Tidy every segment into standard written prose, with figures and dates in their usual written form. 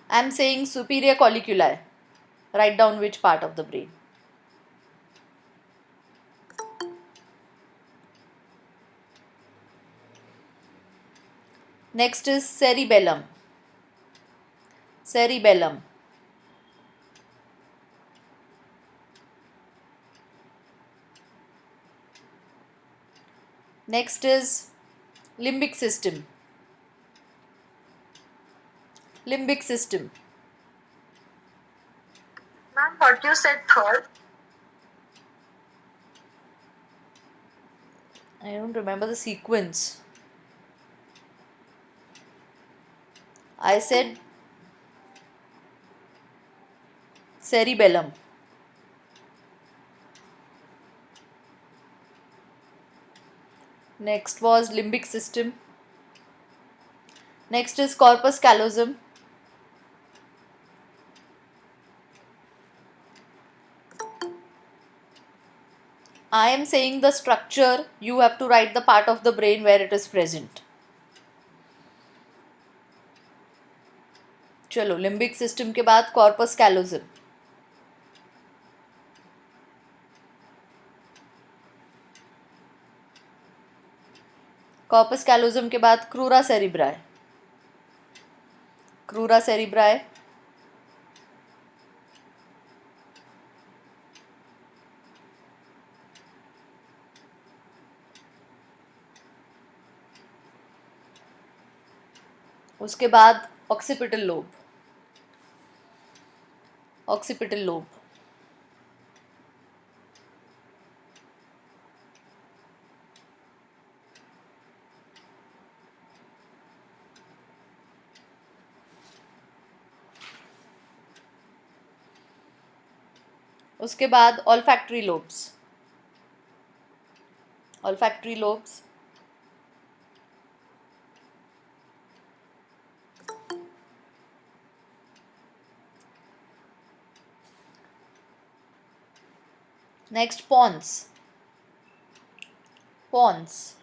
I am saying superior colliculi. Write down which part of the brain. Next is cerebellum. Cerebellum. Next is limbic system. Limbic system. Ma'am, what you said third? I don't remember the sequence. I said cerebellum. Next was limbic system. Next is corpus callosum. I am saying the structure, you have to write the part of the brain where it is present. चलो limbic system के बाद corpus callosum. Corpus callosum के बाद क्रूरा सेरिब्राय. क्रूरा सेरिब्राय. उसके बाद occipital lobe. Occipital lobe. उसके बाद olfactory lobes. Olfactory lobes. Next pons. Pons.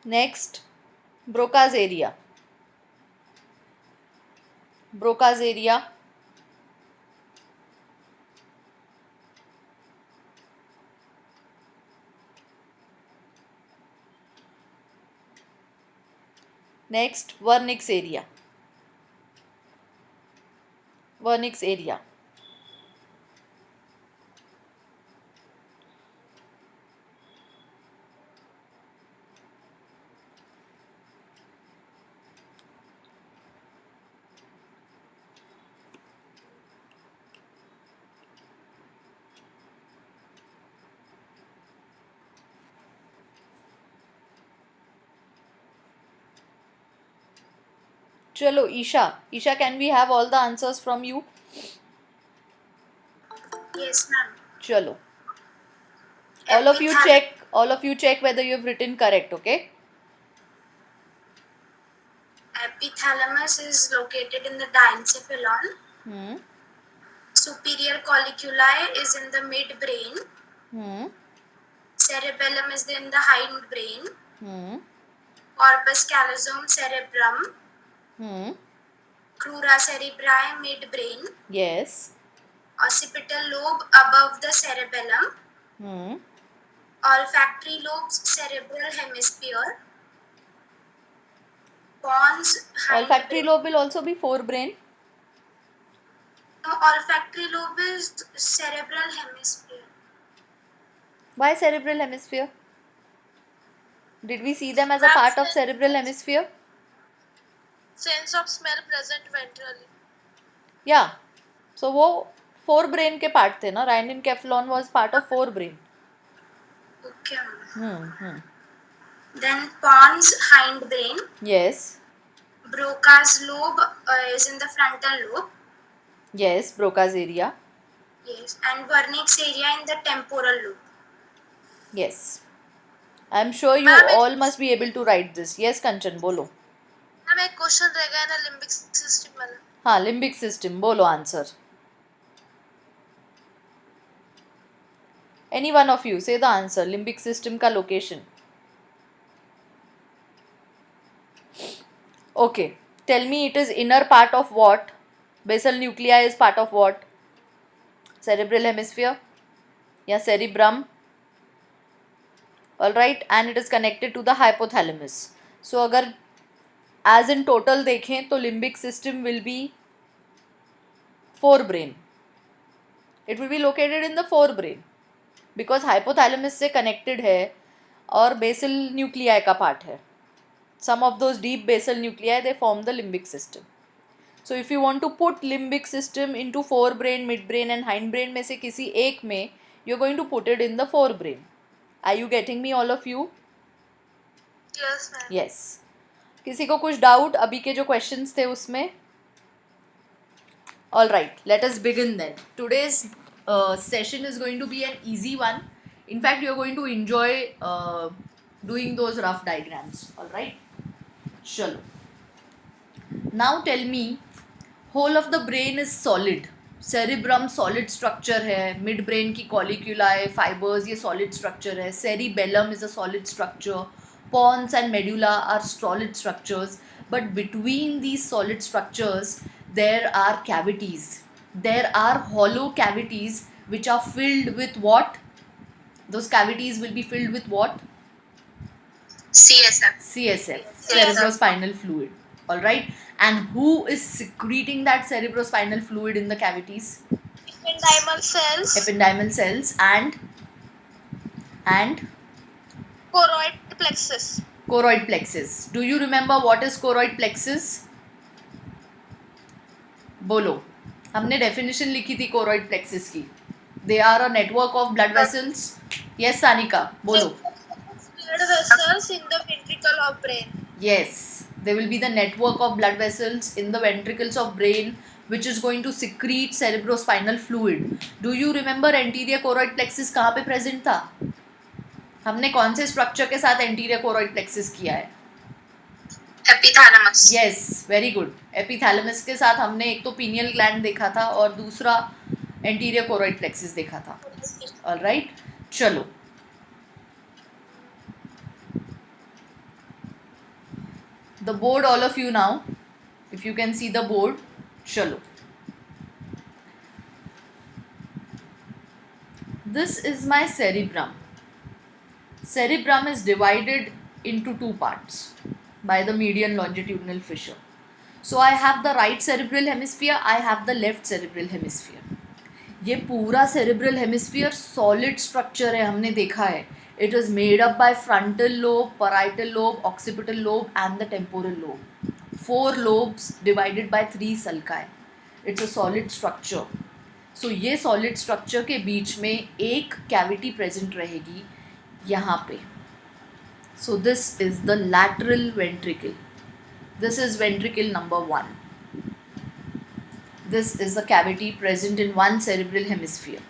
Next Broca's area. Broca's area. Next Wernicke's area. Wernicke's area. चलो Isha. Isha, can we have all the answers from you? Yes, ma'am. चलो. All of you check whether you have written correct, okay? Epithalamus is located in the diencephalon. Hmm. Superior colliculi is in the midbrain. Hmm. Cerebellum is in the hindbrain. Hmm. Corpus callosum cerebrum. Hmm. Crura cerebri midbrain. Yes. Occipital lobe above the cerebellum. Hmm. Olfactory lobes cerebral hemisphere. Pons Olfactory lobe will also be forebrain. No, olfactory lobe is cerebral hemisphere. Why cerebral hemisphere? Did we see them as a part of cerebral hemisphere? Sense of smell present ventrally. Yeah. So वो forebrain के part थे ना. rhininkephalon was part of forebrain. Okay. Then pons hindbrain. Yes. Broca's lobe is in the frontal lobe. Yes. Broca's area. Yes. And vernix area in the temporal lobe. Yes. I'm sure you all must be able to write this. Yes, Kanchan, बोलो. Ma'am एक question रह गया ना limbic system वाला. हाँ, limbic system बोलो answer. Any one of you, say the answer. Limbic system का location. Okay. Tell me it is inner part of what? Basal nuclei is part of what? Cerebral hemisphere? या cerebrum? Alright. And it is connected to the hypothalamus. So अगर as in total देखें तो limbic system will be forebrain. It will be located in the forebrain. Because hypothalamus से connected है और basal nuclei का part है. Some of those deep basal nuclei, they form the limbic system. So if you want to put limbic system into forebrain, midbrain and hindbrain में से किसी एक में, you're going to put it in the forebrain. Are you getting me, all of you? Yes, ma'am. Yes. किसी को कुछ doubt अभी के जो questions थे उसमें? All right, let us begin then. Today's session is going to be an easy one. In fact, you're going to enjoy doing those rough diagrams. All right. Chalo. Now tell me, whole of the brain is solid. Cerebrum solid structure है, midbrain की colliculi, fibers ये solid structure है, cerebellum is a solid structure, pons and medulla are solid structures, but between these solid structures there are cavities. There are hollow cavities which are filled with what? Those cavities will be filled with what? CSF. CSF, cerebrospinal fluid. Alright, and who is secreting that cerebrospinal fluid in the cavities? Ependymal cells. Ependymal cells and Choroid plexus. choroid plexus. Do you remember what is choroid plexus? बोलो, हमने definition लिखी थी choroid plexus की. They are a network of blood vessels. Yes, Sanika, बोलो. Blood vessels in the ventricle of brain. Yes, there will be the network of blood vessels in the ventricles of brain which is going to secrete cerebrospinal fluid. Do you remember anterior choroid plexus कहाँ पे present था? हमने कौन से structure के साथ anterior choroid plexus किया है? Epithalamus. Yes, very good. Epithalamus के साथ हमने एक तो pineal gland देखा था और दूसरा anterior choroid plexus देखा था. All right, चलो. The board, all of you now, if you can see the board, chalo. This is my cerebrum. Cerebrum is divided into two parts by the median longitudinal fissure. So I have the right cerebral hemisphere, I have the left cerebral hemisphere. ये पूरा cerebral hemisphere solid structure है, हमने देखा है. It is made up by frontal lobe, parietal lobe, occipital lobe and the temporal lobe. 4 lobes divided by 3 sulci. It's a solid structure. So ये solid structure के बीच में एक cavity present रहेगी यहाँ पे. So this is the lateral ventricle. This is ventricle number 1. This is the cavity present in one cerebral hemisphere.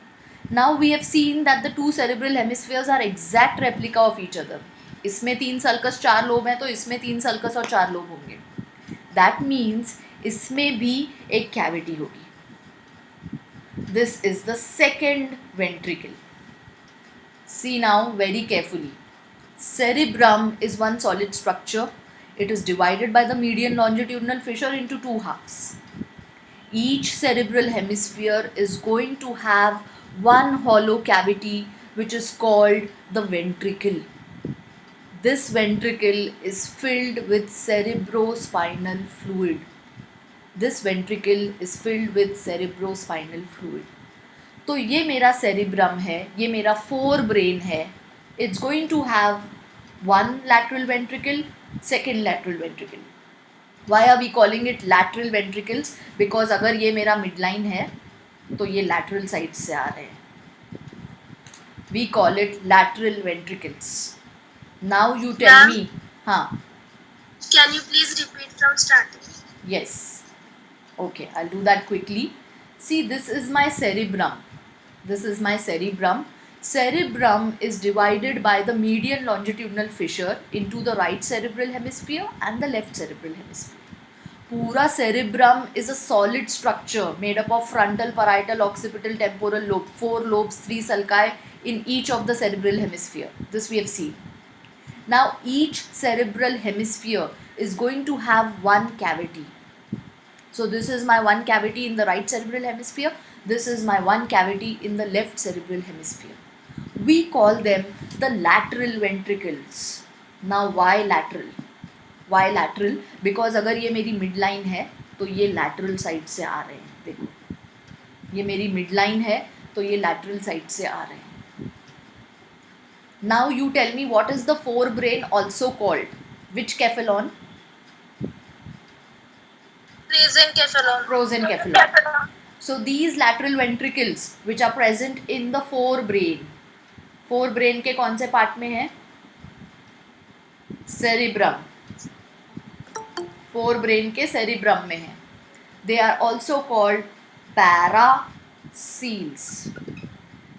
Now we have seen that the two cerebral hemispheres are exact replica of each other. इसमें 3 sulcus 4 lobe हैं तो इसमें 3 sulcus और 4 lobe होंगे. That means इसमें भी एक cavity होगी. This is the second ventricle. See now very carefully. Cerebrum is one solid structure. It is divided by the median longitudinal fissure into 2 halves. Each cerebral hemisphere is going to have one hollow cavity which is called the ventricle. This ventricle is filled with cerebrospinal fluid. This ventricle is filled with cerebrospinal fluid. तो ये मेरा cerebrum है, ये मेरा forebrain है. It's going to have one lateral ventricle, second lateral ventricle. Why are we calling it lateral ventricles? Because अगर ये मेरा midline है तो ये lateral side से आ रहे हैं. We call it lateral ventricles. Now you tell me. हाँ. Can you please repeat from starting? Yes. Okay, I'll do that quickly. See, this is my cerebrum. This is my cerebrum. Cerebrum is divided by the median longitudinal fissure into the right cerebral hemisphere and the left cerebral hemisphere. Pura cerebrum is a solid structure made up of frontal, parietal, occipital, temporal lobe. 4 lobes, 3 sulci. in each of the cerebral hemisphere. This we have seen. Now each cerebral hemisphere is going to have one cavity. So this is my one cavity in the right cerebral hemisphere. This is my one cavity in the left cerebral hemisphere. We call them the lateral ventricles. Now why lateral? Why lateral? Because अगर ये मेरी midline है तो ये lateral side से आ रहे हैं. देखो ये मेरी midline है तो ये lateral side से आ रहे हैं. Now you tell me what is the forebrain also called? Which cephalon? Prosencephalon. Prosencephalon. So these lateral ventricles which are present in the forebrain के कौन से पार्ट में है? सेरिब्रम. forebrain के cerebrum में है. They are also called paraseals.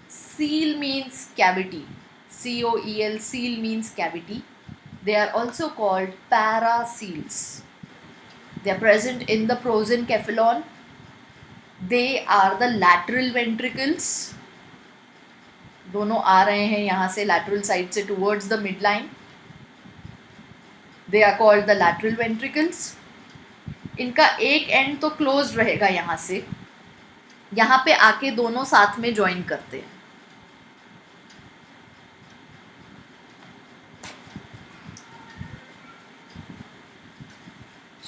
Seal means cavity. C-O-E-L, seal means cavity. They are also called paraseals. They are present in the prosencephalon. They are the lateral ventricles. दोनों आ रहे हैं यहाँ से lateral side से towards the midline. They are called the lateral ventricles. इनका एक and तो close रहेगा यहाँ से, यहाँ पे आके दोनों साथ में ज्वाइन करते हैं.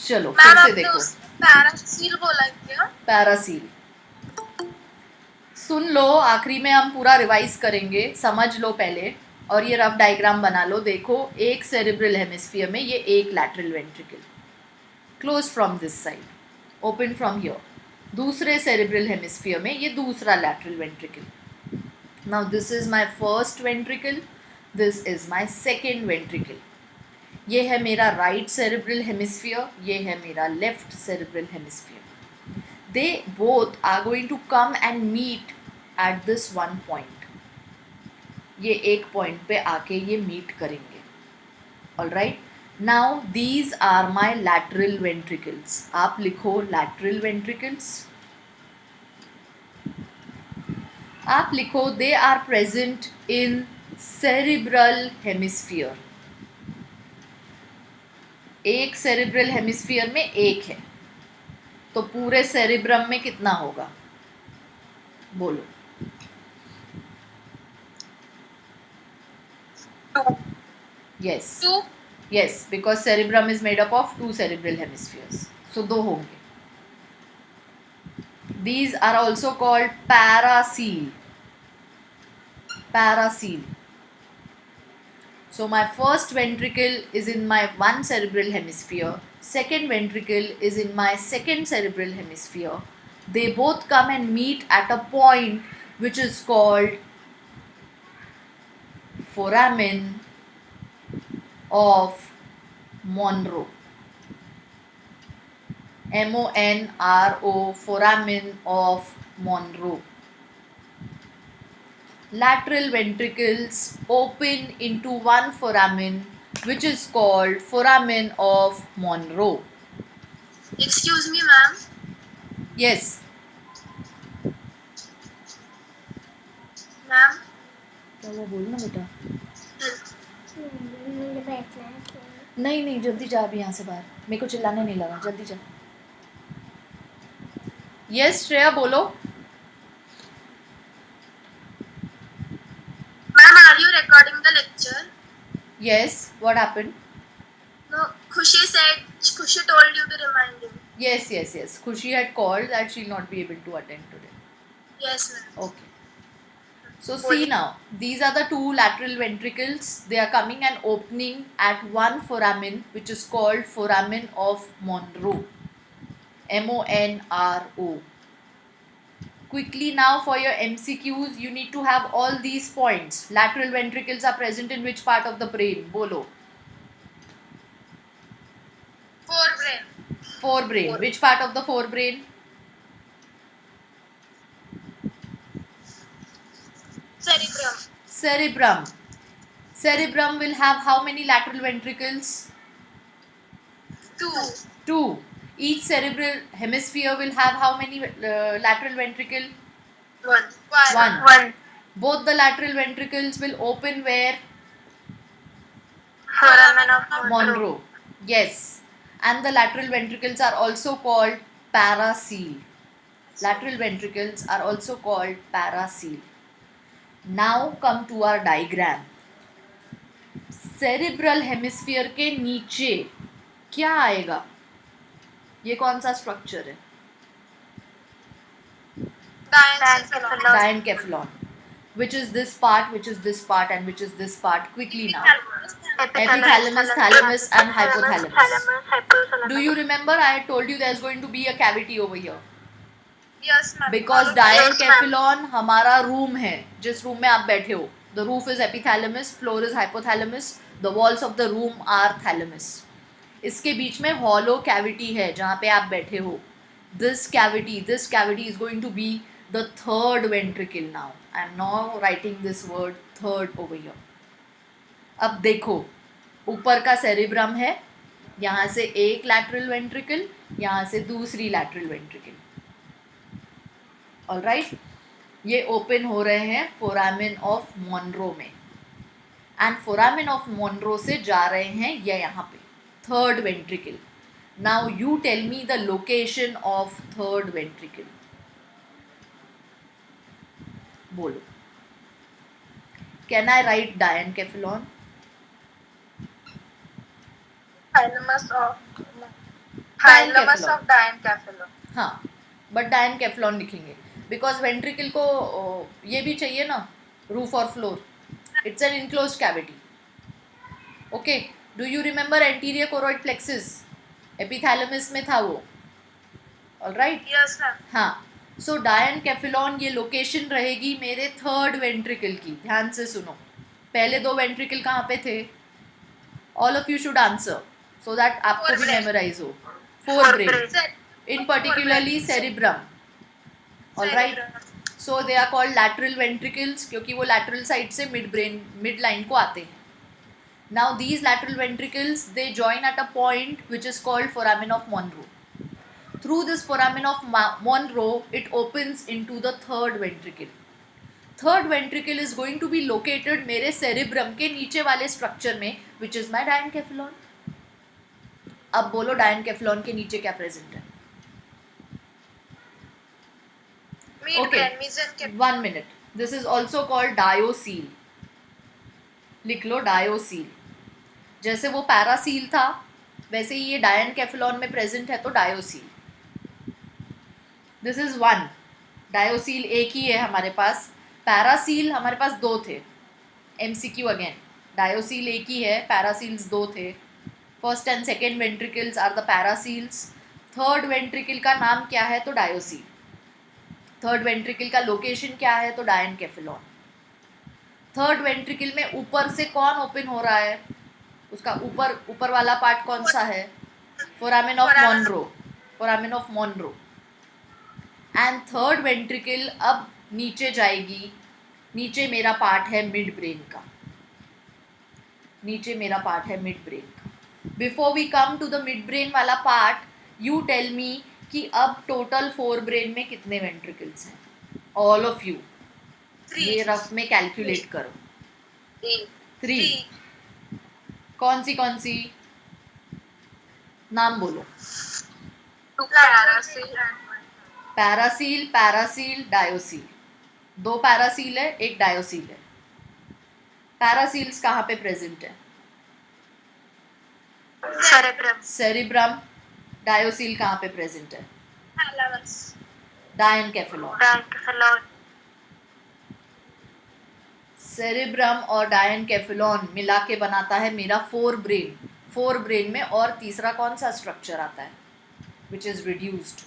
चलो फिर से देखो. पैरासील बोला क्या? पैरासील. सुन लो, आखिरी में हम पूरा रिवाइज करेंगे, समझ लो पहले और ये रफ डायग्राम बना लो. देखो एक सेरेब्रल हेमिस्फीयर में ये एक lateral ventricle close from this side, open from here. दूसरे सेरेब्रल हेमिस्फीयर में ये दूसरा lateral ventricle. Now this is my first ventricle, this is my second ventricle. ये है मेरा राइट सेरेब्रल हेमिस्फीयर, ये है मेरा left cerebral hemisphere. They both are going to come and meet at this one point. ये एक point पे आके ये मीट करेंगे. Alright. Now these are my lateral ventricles. आप लिखो lateral ventricles. आप लिखो they are present in cerebral hemisphere. एक cerebral hemisphere में एक है तो पूरे सेरिब्रम में कितना होगा? बोलो. Yes. Two. Yes, because cerebrum is made up of two cerebral hemispheres. So दो होंगे. These are also called paraseel. Paraseel. So my first ventricle is in my one cerebral hemisphere. Second ventricle is in my second cerebral hemisphere. They both come and meet at a point which is called foramen of Monro. M-O-N-R-O, foramen of Monro. Lateral ventricles open into one foramen which is called foramen of Monro. Excuse me, ma'am. Yes. Ma'am. क्या वो बोलना बेटा? नहीं जल्दी जा अभी यहाँ से बाहर. मेरे को चिल्लाने नहीं लगा, जल्दी जा. यस श्रेया बोलो. Ma'am, are you recording the lecture? Yes. What happened? No, Khushi told you to remind you. Yes. Khushi had called that she'll not be able to attend today. Yes, ma'am. Okay. So see now, these are the two lateral ventricles. They are coming and opening at one foramen which is called foramen of Monro. M-O-N-R-O. Quickly now for your MCQs, you need to have all these points. Lateral ventricles are present in which part of the brain? Bolo. Forebrain. Forebrain. Which part of the forebrain? Cerebrum. Cerebrum. Cerebrum will have how many lateral ventricles? Two. Each cerebral hemisphere will have how many lateral ventricle? One. One. Both the lateral ventricles will open where? Foramen of Monro. Yes. And the lateral ventricles are also called paracele. Lateral ventricles are also called paracele. Now come to our diagram. Cerebral hemisphere के नीचे क्या आएगा? ये कौन सा structure है? Diencephalon. Which is this part, which is this part, and which is this part? Quickly now. Epithalamus, thalamus, and hypothalamus. Do you remember I had told you there's going to be a cavity over here? Yes, ma'am. Because diencephalon हमारा room है, जिस room में आप बैठे हो. The roof is epithalamus, floor is hypothalamus, the walls of the room are thalamus. इसके बीच में hollow cavity है जहाँ पे आप बैठे हो. This cavity is going to be the third ventricle now. I am now writing this word third over here. अब देखो, ऊपर का cerebrum है, यहाँ से एक lateral ventricle, यहाँ से दूसरी lateral ventricle. Alright, ये ओपन हो रहे हैं फोरामिन ऑफ मोनरो में, एंड फोरामिन ऑफ मोनरो से जा रहे हैं ये यहाँ पे third ventricle. Now you tell me the location of third ventricle. बोलो. Can I write diencephalon? Hypothalamus of diencephalon. हाँ, बट डायनकेफेलॉन लिखेंगे बिकॉज वेंट्रिकल को ये भी चाहिए ना, रूफ और floor. It's an enclosed cavity. Okay, do you remember anterior choroid plexus? Epithalamus में था वो. ऑलराइट. Yes, ma'am. हाँ, सो डायनकेफेलॉन ये लोकेशन रहेगी मेरे थर्ड वेंट्रिकल की. ध्यान से सुनो, पहले दो वेंट्रिकल कहाँ पे थे? All of you should answer so that आपको भी मेमोराइज हो. forebrain, in particularly cerebrum. All right. So they are called lateral ventricles क्योंकि वो lateral side से mid line को आते हैं. Now these lateral ventricles they join at a point which is called foramen of Monro. Through this foramen of Monro it opens into the third ventricle. Third ventricle is going to be located मेरे cerebrum के नीचे वाले structure में which is my diencephalon. अब बोलो डायनकेफेलॉन के नीचे क्या प्रेजेंट है? Okay, 1 minute. This is also called diocele. लिख लो डायोसील. जैसे वो पैरासील था वैसे ही ये डायनकेफेलॉन में प्रेजेंट है तो diocoel. This is one. Diocoel एक ही है हमारे पास. पैरासील हमारे पास दो थे. MCQ again. डायोसील एक ही है, पैरासील्स दो थे. First and second ventricles are the paracoels. Third ventricle का नाम क्या है? तो डायोसील. थर्ड वेंट्रिकल का लोकेशन क्या है? तो डायनकेफेलॉन. थर्ड वेंट्रिकल में ऊपर से कौन ओपन हो रहा है? उसका ऊपर वाला पार्ट कौन सा है? Foramen of Monro. Foramen of Monro. And third ventricle अब नीचे जाएगी. नीचे मेरा पार्ट है मिड ब्रेन का. नीचे मेरा पार्ट है मिड ब्रेन का. Before we come to the mid brain वाला पार्ट, यू टेल मी कि अब टोटल फोर ब्रेन में कितने वेंट्रिकल्स हैं? ऑल ऑफ यू ये रफ में कैलकुलेट करो. 3. कौन सी नाम बोलो. पैरासील, पैरासील, डायोसील. दो पैरासील है, एक डायोसील है. पैरासील्स कहाँ पे प्रेजेंट है? सेरिब्रम. डायोसील कहाँ पे प्रेजेंट है? डायनकेफेलॉन. सेरिब्रम और डायनकेफेलॉन मिला के बनाता है मेरा फोर ब्रेन. फोर ब्रेन में और तीसरा कौन सा स्ट्रक्चर आता है विच इज रिड्यूस्ड?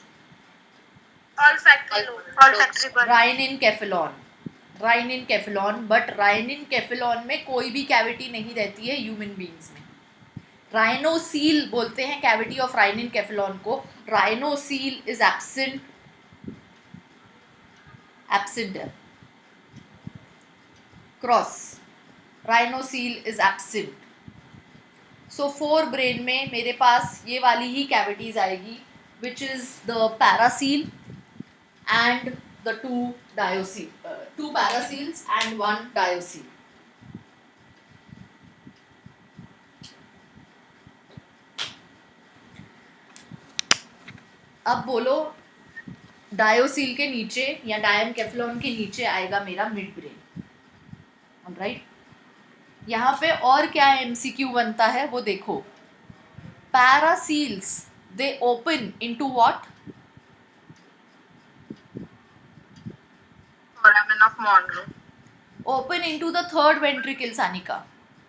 राइनिनकेफेलॉन. राइनिनकेफेलॉन. बट राइनिनकेफेलॉन में कोई भी कैविटी नहीं रहती है ह्यूमन बीइंग्स में. राइनोसील बोलते हैं कैविटी ऑफ राइनिनकेफेलॉन को. Rhinocoel is absent. है. Cross. Rhinocoel is absent. So fore brain में मेरे पास ये वाली ही कैविटीज आएगी which is the paracoel and the two diocoel 2 paraseals and 1 diocele. अब बोलो डायोसील के नीचे या डायनकेफ्लॉन के नीचे आएगा मेरा मिड ब्रेन. ऑलराइट, यहाँ पे और क्या एमसीक्यू बनता है वो देखो. Paracoels they open into what? Foramen of Monro. Open into the third ventricle, Sanika,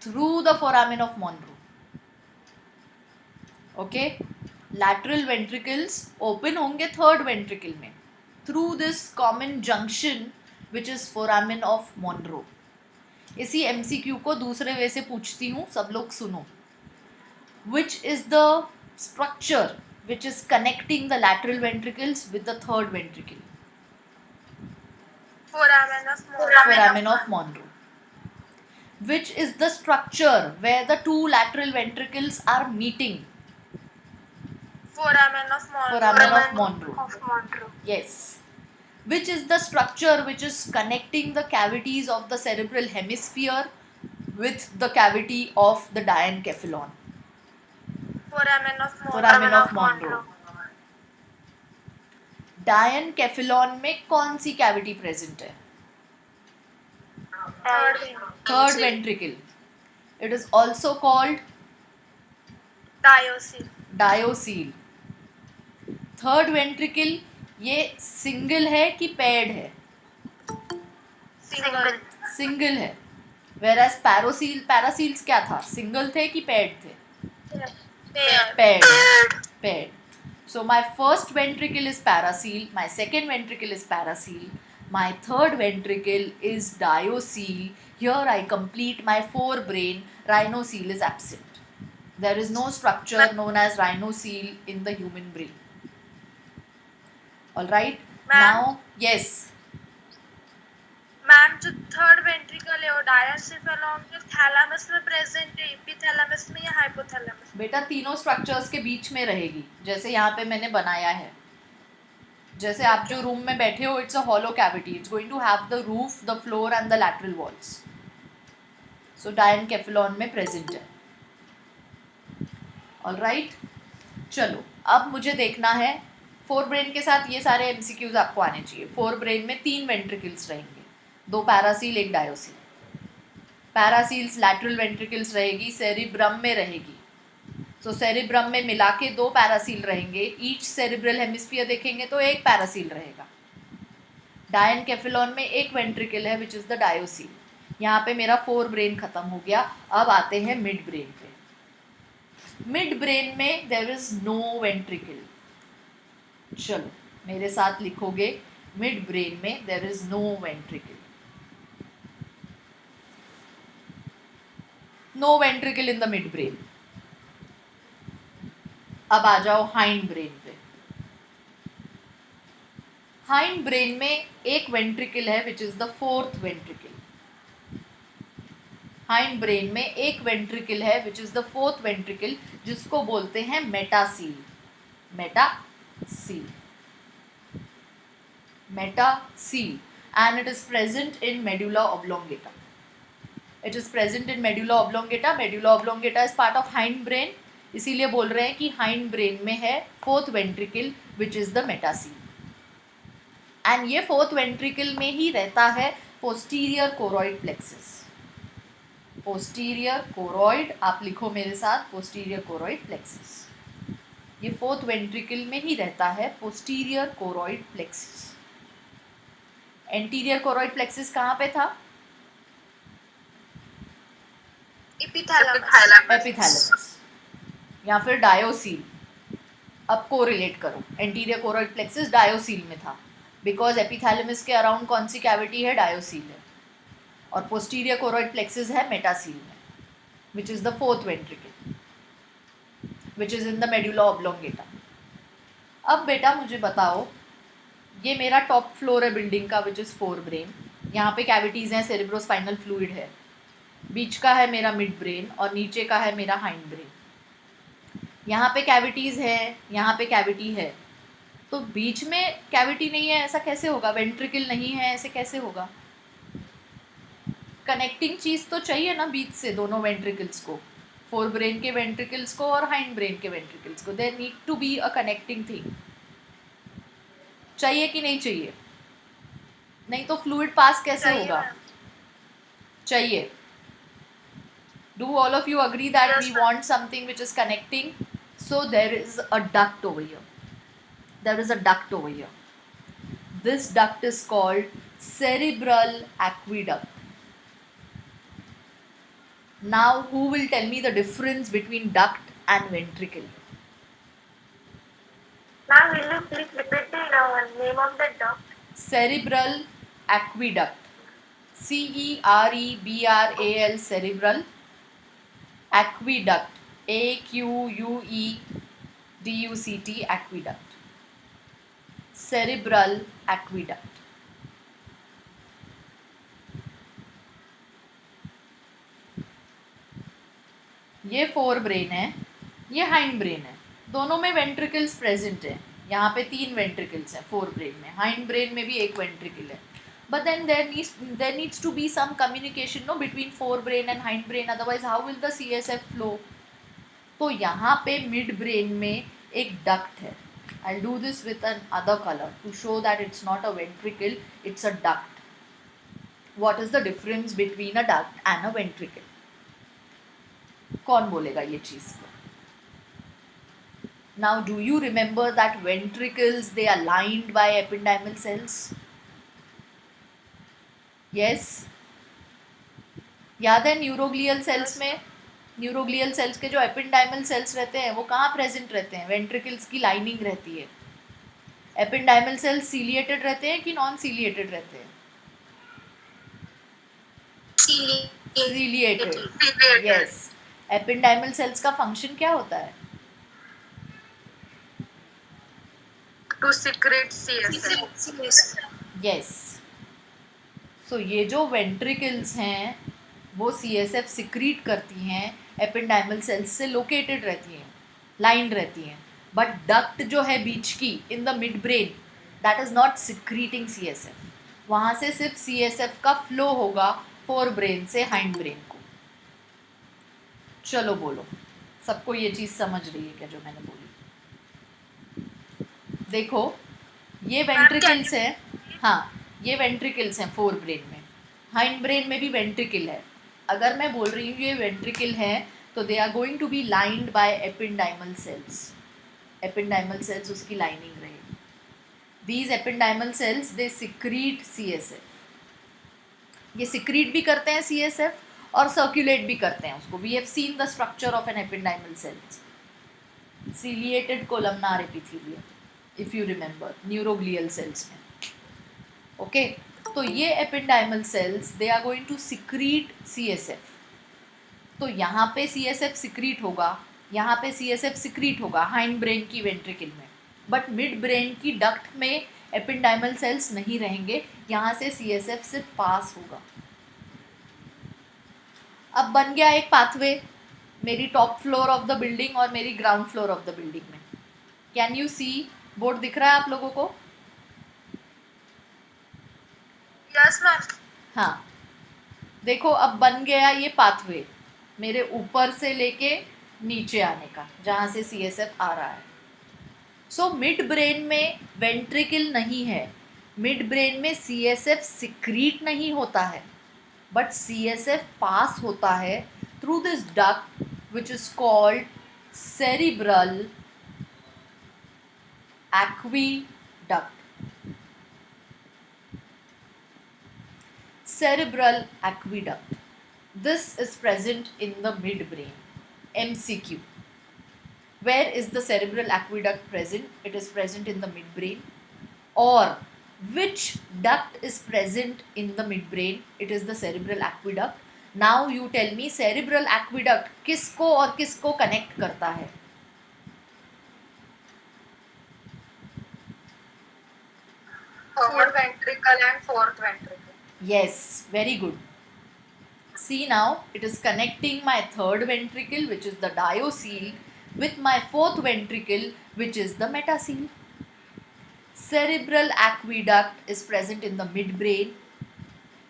through the foramen of Monro. Okay, lateral ventricles open होंगे third ventricle में through this common junction which is foramen of Monro. इसी MCQ को दूसरे वे से पूछती हूँ, सब लोग सुनो. Which is the structure which is connecting the lateral ventricles with the third ventricle? Foramen of Monro. Foramen of Monro. Which is the structure where the two lateral ventricles are meeting? Foramen of Monro. Foramen of Monro. Of Monro. Yes. Which is the structure which is connecting the cavities of the cerebral hemisphere with the cavity of the diencephalon? Foramen of Monro. Foramen of Monro. Diencephalon में कौन सी cavity present है? Third ventricle. It is also called Diocele. Diocoel. Third ventricle ये single है कि paired है? Single. Single है. Whereas paracoels क्या था, सिंगल थे कि पेयर्ड थे? Paired. So my first ventricle is paracele, my second ventricle is paracele, my third ventricle is diocele. Here I complete my forebrain. Rhinocele is absent. There is no structure known as rhinocele in the human brain. All right. Now, yes. Ma'am जो third ventricle है वो डायनकेफेलॉन के thalamus में present है, epithalamus में या hypothalamus? बेटा तीनों स्ट्रक्चर्स के बीच में रहेगी, जैसे यहाँ पे मैंने बनाया है. जैसे आप जो रूम में बैठे हो, it's a hollow cavity. It's going to have the roof, the floor and the lateral walls. So diencephalon में प्रेजेंट है. ऑलराइट, चलो अब मुझे देखना है फोर ब्रेन के साथ ये सारे एमसीक्यूज आपको आने चाहिए. फोर ब्रेन में 3 वेंट्रिकल्स रहेंगे, 2 पैरासील 1 डायोसील. पैरासील्स लैटरल वेंट्रिकल्स रहेगी, सेरिब्रम में रहेगी. सो सेरिब्रम में मिला के 2 पैरासील रहेंगे. ईच सेरिब्रल हेमिस्फीयर देखेंगे तो 1 पैरासील रहेगा. डायनकेफेलॉन में 1 वेंट्रिकल है विच इज़ द डायोसील. यहाँ पे मेरा फोर ब्रेन खत्म हो गया. अब आते हैं मिड ब्रेन पे. मिड ब्रेन में देयर इज नो वेंट्रिकल. चलो मेरे साथ लिखोगे, मिड ब्रेन में there is no ventricle. No ventricle in the mid brain. अब आ जाओ हाइंड ब्रेन पे. हाइंड ब्रेन में 1 वेंट्रिकल है which is the fourth ventricle. Hindbrain में 1 वेंट्रिकल है which is the fourth ventricle, जिसको बोलते हैं metacoel. Metacoel. Metacoel. And it is present in medulla oblongata. It is present in medulla oblongata. Medulla oblongata is part of hindbrain, इसीलिए बोल रहे हैं कि हाइंड ब्रेन में है fourth ventricle which is the metacoel. And ये fourth ventricle में ही रहता है posterior choroid plexus. Posterior choroid, आप लिखो मेरे साथ, पोस्टीरियर कोरॉइड प्लेक्सस. ये फोर्थ वेंट्रिकल में ही रहता है posterior choroid plexus. Anterior choroid plexus कहाँ पे था? एपिथैलेमस या फिर डायोसील. अब कोरिलेट करो. एंटीरियर कोरॉइड प्लेक्सस डायोसील में था बिकॉज एपिथैलेमस के अराउंड कौन सी कैविटी है? डायोसील है. और पोस्टीरियर कोरॉइड प्लेक्सस है मेटासील में, which is the fourth ventricle which is in the medulla oblongata. अब बेटा मुझे बताओ, ये मेरा टॉप फ्लोर है बिल्डिंग का विच इज़ फोर ब्रेन. यहाँ पे कैविटीज़ हैं, सेरेब्रोस्पाइनल फ्लूइड है. बीच का है मेरा मिड ब्रेन और नीचे का है मेरा हाइंड ब्रेन. यहाँ पे कैविटीज़ है, यहाँ पे कैविटी है, तो बीच में कैविटी नहीं है ऐसा कैसे होगा? वेंट्रिकल नहीं है ऐसे कैसे होगा? कनेक्टिंग चीज तो चाहिए ना बीच से दोनों वेंट्रिकल्स को, फोर ब्रेन के वेंट्रिकल्स को और हाइंड ब्रेन के वेंट्रिकल्स को. There need to be a connecting thing. चाहिए कि नहीं चाहिए? नहीं तो फ्लूइड पास कैसे चाहिए होगा? मैम. चाहिए. Do all of you agree that Yes, we ma'am. want something which is connecting? So there is a duct over here. There is a duct over here. This duct is called cerebral aqueduct. Now, who will tell me the difference between duct and ventricle? Ma'am, will you please repeat the name of the duct? Cerebral aqueduct. Cerebral, cerebral. Aqueduct. Aqueduct. Aqueduct. Cerebral aqueduct. ये fore brain है, ये hind brain है. दोनों में ventricles present है. यहाँ पे 3 ventricles हैं फोर ब्रेन में. हाइंड ब्रेन में भी एक वेंट्रिकल है. But then there needs to be some communication no between forebrain and hindbrain, otherwise how will the CSF flow? तो यहाँ पे मिड ब्रेन में एक डक्ट है. I'll do this with an other color to show that it's not a ventricle, it's a duct. What is the difference between a duct and a ventricle? कौन बोलेगा ये चीज? Now do you remember that ventricles, they are lined by ependymal cells? Yes. याद है neuroglial cells में, neuroglial sales के जो ependymal sales रहते हैं वो कहाँ प्रेजेंट रहते हैं? वेंट्रिकल्स की लाइनिंग रहती है. एपेंडाइमल सेल्स सीलिएटेड रहते हैं कि नॉन सीलिएटेड रहते हैं? सीलिएटेड. यस. एपेंडाइमल सेल्स का फंक्शन क्या होता है? To secrete CSF. यस. सो ये जो वेंट्रिकल्स हैं वो CSF सिक्रीट करती हैं, एपेंडाइमल सेल्स से लोकेटेड रहती हैं, लाइंड रहती हैं. बट डक्ट जो है बीच की इन the mid brain, that is not secreting CSF. वहाँ से सिर्फ CSF का फ्लो होगा फोर ब्रेन से हाइंड ब्रेन को. चलो बोलो, सबको ये चीज़ समझ रही है क्या जो मैंने बोली? देखो ये वेंट्रिकल्स हैं. हाँ, ये वेंट्रिकल्स हैं फोर ब्रेन में. हाइंड ब्रेन में भी वेंट्रिकल है. अगर मैं बोल रही हूँ ये वेंट्रिकल है तो they are going to be lined by ependymal cells. Ependymal cells उसकी लाइनिंग रहेगी. These ependymal cells they secrete CSF. ये सिक्रीट भी करते हैं CSF और सर्कुलेट भी करते हैं उसको. We have seen the structure of an ependymal cells. Ciliated columnar epithelium, if you remember, neuroglial cells में. ओके. तो ये ependymal cells they are going to secrete CSF. तो यहाँ पे CSF सिक्रीट होगा, यहाँ पे CSF सिक्रीट होगा हाइंड ब्रेन की वेंट्रिकल में. बट मिड ब्रेन की डक्ट में एपेंडाइमल सेल्स नहीं रहेंगे, यहाँ से CSF सिर्फ पास होगा. अब बन गया एक पाथवे मेरी top floor of the building और मेरी ground floor of the building में. Can you see? बोर्ड दिख रहा है आप लोगों को? Yes, ma'am. हाँ. देखो अब बन गया ये पाथवे मेरे ऊपर से लेके नीचे आने का, जहाँ से CSF आ रहा है. सो मिड ब्रेन में वेंट्रिकल नहीं है. मिड ब्रेन में CSF सिक्रीट नहीं होता है, बट CSF पास होता है through this duct which is called cerebral aqueduct. Cerebral aqueduct. This is present in the midbrain. MCQ. Where is the cerebral aqueduct present? It is present in the midbrain. Or which duct is present in the midbrain? It is the cerebral aqueduct. Now you tell me cerebral aqueduct किसको और किसको connect करता है? Third ventricle and fourth ventricle. Yes, very good. See now, it is connecting my third ventricle, which is the diocele, with my fourth ventricle, which is the metacele. Cerebral aqueduct is present in the midbrain.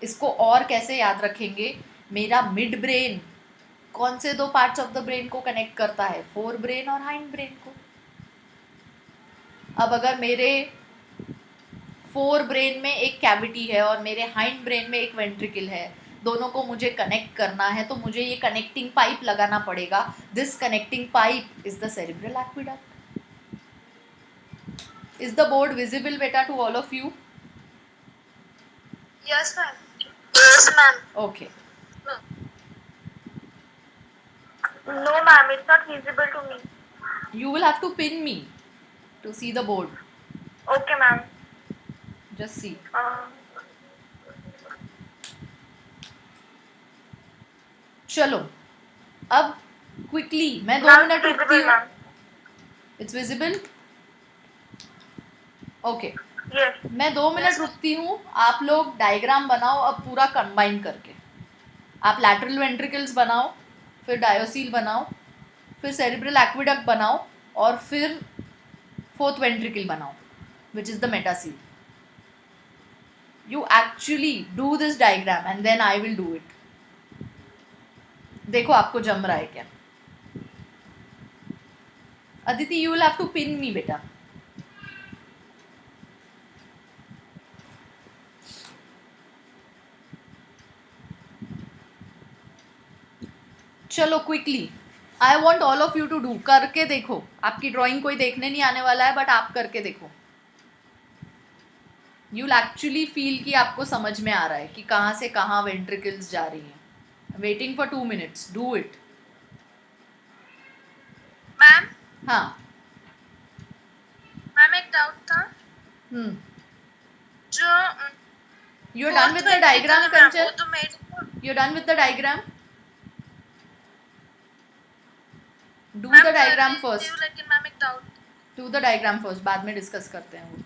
इसको और कैसे याद रखेंगे? मेरा mid brain कौन से दो parts of the brain को कनेक्ट करता है? फोर ब्रेन और हाइंड ब्रेन को। अब अगर मेरे फोर ब्रेन में एक कैविटी है और मेरे हाइंड ब्रेन में एक वेंट्रिकल है, दोनों को मुझे कनेक्ट करना है, तो मुझे ये कनेक्टिंग पाइप लगाना पड़ेगा. This connecting pipe is the cerebral aqueduct. Is the board visible बेटा to all of you? Yes, ma'am. Yes, ma'am. Okay. No, ma'am. It's not visible to me. You will have to pin me to see the board. Okay, ma'am. Just see. चलो अब quickly मैं 2 minute रुकती हूँ. It's visible? Okay, मैं 2 minute रुकती हूँ. आप लोग डायग्राम बनाओ अब पूरा कंबाइन करके. आप लैटरल वेंट्रिकल्स बनाओ, फिर डायोसील बनाओ, फिर सेरिब्रल एक्विडक्ट बनाओ, और फिर फोर्थ वेंट्रिकल बनाओ, which is the metacoel. You actually do this diagram and then I will do it. देखो आपको जम रहा है क्या? Aditi, you will have to pin me बेटा. चलो quickly, I want all of you to do. करके देखो. आपकी ड्राइंग कोई देखने नहीं आने वाला है, बट आप करके देखो. यू विल एक्चुअली फील कि आपको समझ में आ रहा है कि कहाँ से कहाँ वेंट्रिकल्स जा रही हैं. Waiting for 2 minutes. Do it. Ma'am. हाँ मैम, एक डाउट था. जो you are done with the diagram Kanchan? वो तो मेरे you are done with the diagram? Do the diagram first. लेकिन मैम एक doubt. Do the diagram first, बाद में डिस्कस करते हैं वो.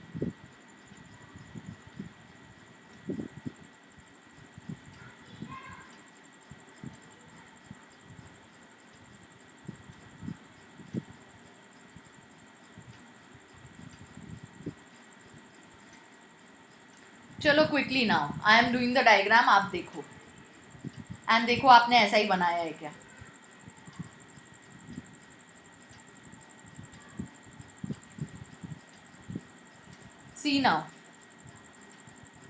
चलो quickly now I am doing the diagram. आप देखो एंड देखो आपने ऐसा ही बनाया है क्या. See now,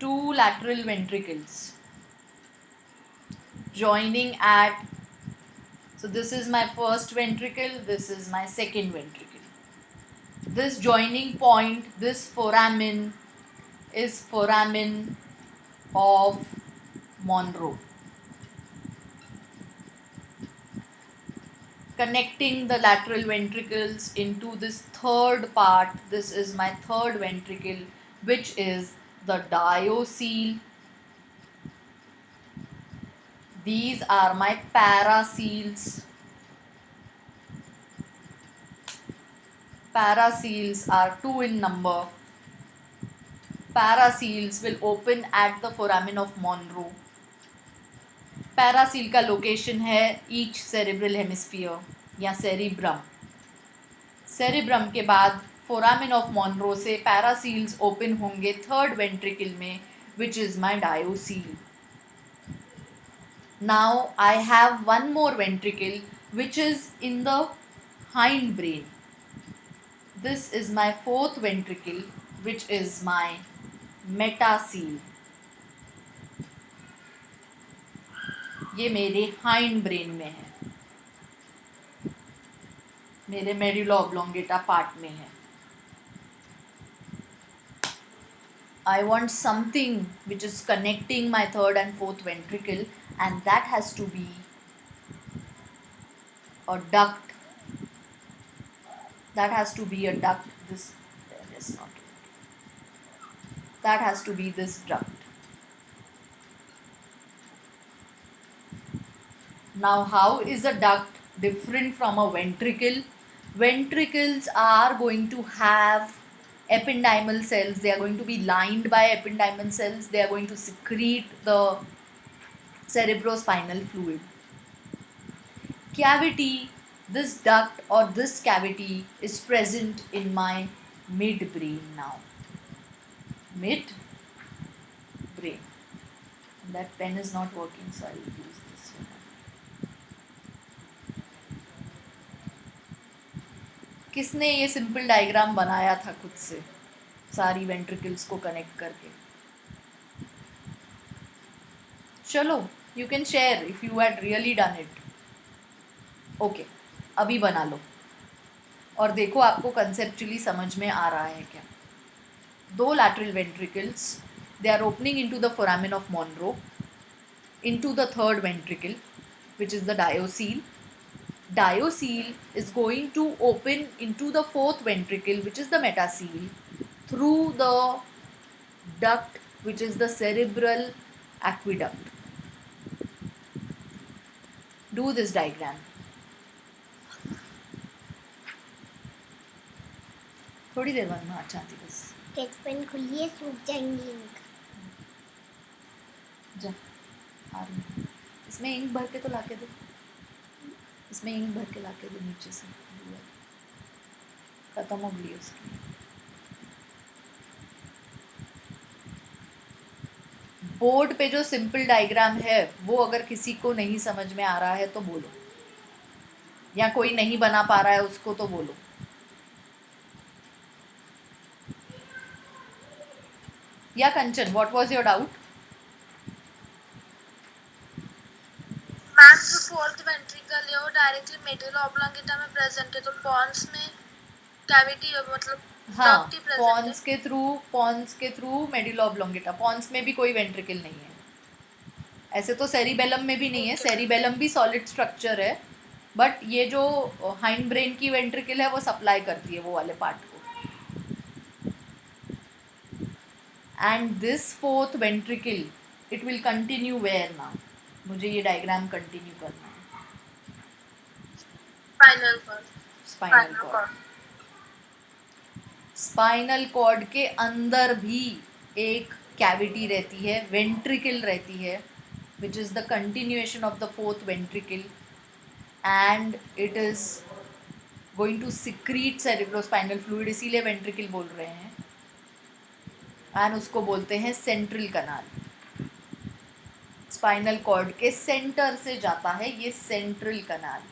2 lateral ventricles joining at, so this is my first ventricle, this is my second ventricle. This joining point, this foramen is foramen of Monro. Connecting the lateral ventricles into this third part, this is my third ventricle, which is the diocele. These are my paraseals. Paraseals are 2 in number. Paraseals will open at the foramen of Monro. पैरासील का location है each cerebral hemisphere या cerebrum. Cerebrum के बाद foramen of Monro से paracoels open होंगे third ventricle में, which is my diocoel. Now I have one more ventricle which is in the hindbrain. This is my fourth ventricle which is my metacoel. ये मेरे hind brain में है, मेरे medulla oblongata part में है. I want something which is connecting my third and fourth ventricle, and that has to be a duct. That has to be a duct. This is not. That has to be this duct. Now, how is a duct different from a ventricle? Ventricles are going to have ependymal cells. They are going to be lined by ependymal cells. They are going to secrete the cerebrospinal fluid. Cavity, this duct or this cavity is present in my midbrain now. Midbrain. That pen is not working, so I will use this one. किसने ये simple diagram बनाया था खुद से सारी ventricles को connect करके? चलो, you can share if you had really done it. Okay, अभी बना लो और देखो आपको कंसेप्चुअली समझ में आ रहा है क्या. दो lateral ventricles, they are opening into the foramen of Monro, into the third ventricle, which is the diocele. Diocele is going to open into the fourth ventricle, which is the metacele, through the duct, which is the cerebral aqueduct. Do this diagram. थोड़ी देर बाद मैं चाहती बस. Sketch pen खुलिए, सूख जाएंगी ink. जा आ रही हूँ. इसमें इंक भर के तो लाके दो. इसमें इंक भर के लाके दो नीचे से. खत्म हो गई उसकी. बोर्ड पे जो सिंपल डायग्राम है वो अगर किसी को नहीं समझ में आ रहा है तो बोलो, या कोई नहीं बना पा रहा है उसको तो बोलो. या Kanchan, what was your doubt? Ma'am जो फोर्थ वेंट्रिकल है वो डायरेक्टली मेडुला ऑब्लोंगेटा में प्रेजेंट है, तो पॉन्स में कैविटी मतलब हाँ, duct ही present पॉन्स है. के थ्रू मेडुला ऑब्लोंगेटा. पॉन्स में भी कोई वेंट्रिकल नहीं है. ऐसे तो सेरिबेलम में भी नहीं है. सेरिबेलम भी सॉलिड स्ट्रक्चर है, बट ये जो हाइंड ब्रेन की वेंट्रिकल है वो सप्लाई करती है वो वाले पार्ट को. And this fourth ventricle, it will continue where now? मुझे ये डायग्राम कंटिन्यू करना है. Spinal cord. Spinal cord. Spinal cord के अंदर भी एक कैविटी रहती है, वेंट्रिकल रहती है, which is the continuation of the fourth ventricle, and it is going to secrete cerebrospinal fluid, इसीलिए वेंट्रिकल बोल रहे हैं. एंड उसको बोलते हैं सेंट्रल कनाल. स्पाइनल कॉर्ड के सेंटर से जाता है ये central canal.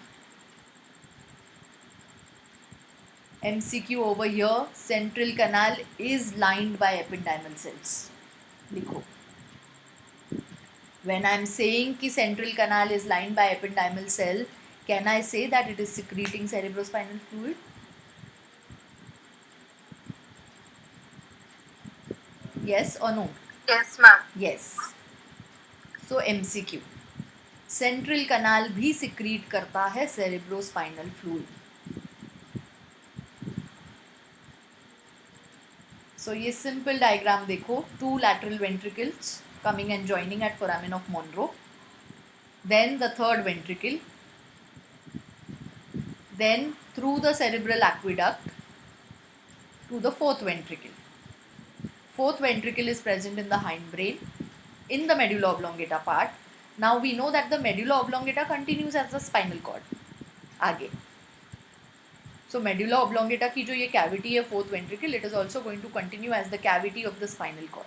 MCQ over here, central canal is lined by ependymal cells. लिखो. When I am saying कि central canal is lined by ependymal cell, can I say that it is secreting cerebrospinal fluid? Yes or no? Yes ma'am. Yes. So MCQ. Central canal भी secrete करता है cerebrospinal fluid. So ये simple diagram देखो. Two lateral ventricles coming and joining at foramen of Monro. Then the third ventricle. Then through the cerebral aqueduct to the fourth ventricle. Fourth ventricle is present in the hindbrain, in the medulla oblongata part. Now we know that the medulla oblongata continues as the spinal cord. आगे. So medulla oblongata की जो ये cavity है fourth ventricle, it is also going to continue as the cavity of the spinal cord.